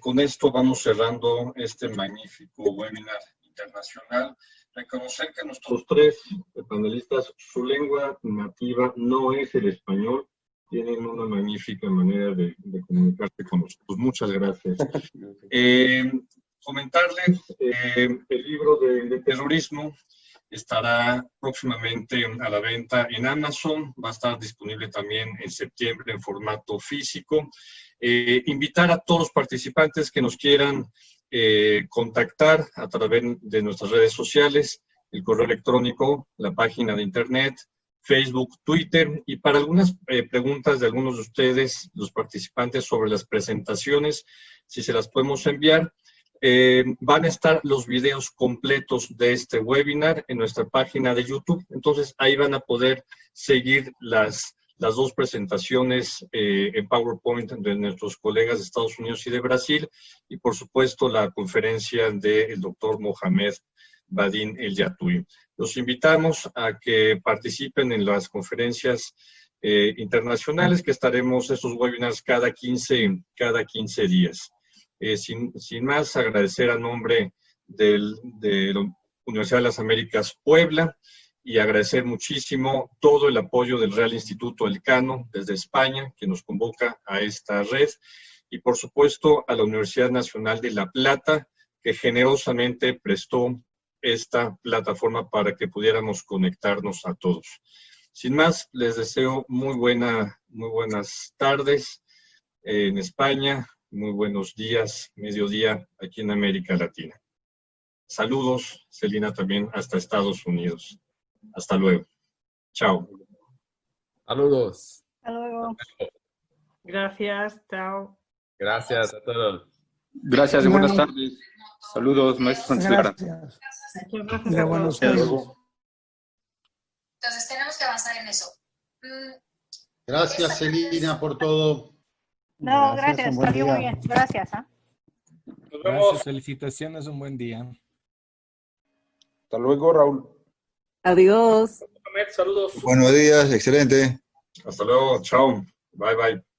Con esto vamos cerrando este magnífico webinar internacional. Reconocer que nuestros tres panelistas, su lengua nativa no es el español. Tienen una magnífica manera de comunicarse con nosotros. Muchas gracias. Comentarles, el libro de terrorismo estará próximamente a la venta en Amazon, va a estar disponible también en septiembre en formato físico. Invitar a todos los participantes que nos quieran contactar a través de nuestras redes sociales, el correo electrónico, la página de internet, Facebook, Twitter, y para algunas preguntas de algunos de ustedes, los participantes, sobre las presentaciones, si se las podemos enviar. Van a estar los videos completos de este webinar en nuestra página de YouTube. Entonces, ahí van a poder seguir las dos presentaciones en PowerPoint de nuestros colegas de Estados Unidos y de Brasil, y por supuesto la conferencia del doctor Mohamed Badin El Yatui. Los invitamos a que participen en las conferencias internacionales, que estaremos estos webinars cada 15 días. Sin más, agradecer a nombre de la Universidad de las Américas Puebla y agradecer muchísimo todo el apoyo del Real Instituto Elcano desde España, que nos convoca a esta red, y por supuesto a la Universidad Nacional de La Plata, que generosamente prestó esta plataforma para que pudiéramos conectarnos a todos. Sin más, les deseo muy buenas tardes en España, muy buenos días, mediodía aquí en América Latina. Saludos, Celina, también hasta Estados Unidos. Hasta luego. Chao. Saludos. Hasta luego. Gracias, chao. Gracias a todos. Gracias y buenas tardes. Saludos, maestro Sánchez Lara. Muchas gracias. Mira, buenos Hasta días. luego. Entonces tenemos que avanzar en eso. Gracias, Celina, por todo. No, Gracias, gracias. un buen Salió muy día. bien. Gracias. Nos vemos. Gracias, felicitaciones, un buen día. Hasta luego, Raúl. Adiós. Mohamed, saludos. Buenos días, excelente. Hasta luego. Chao. Bye, bye.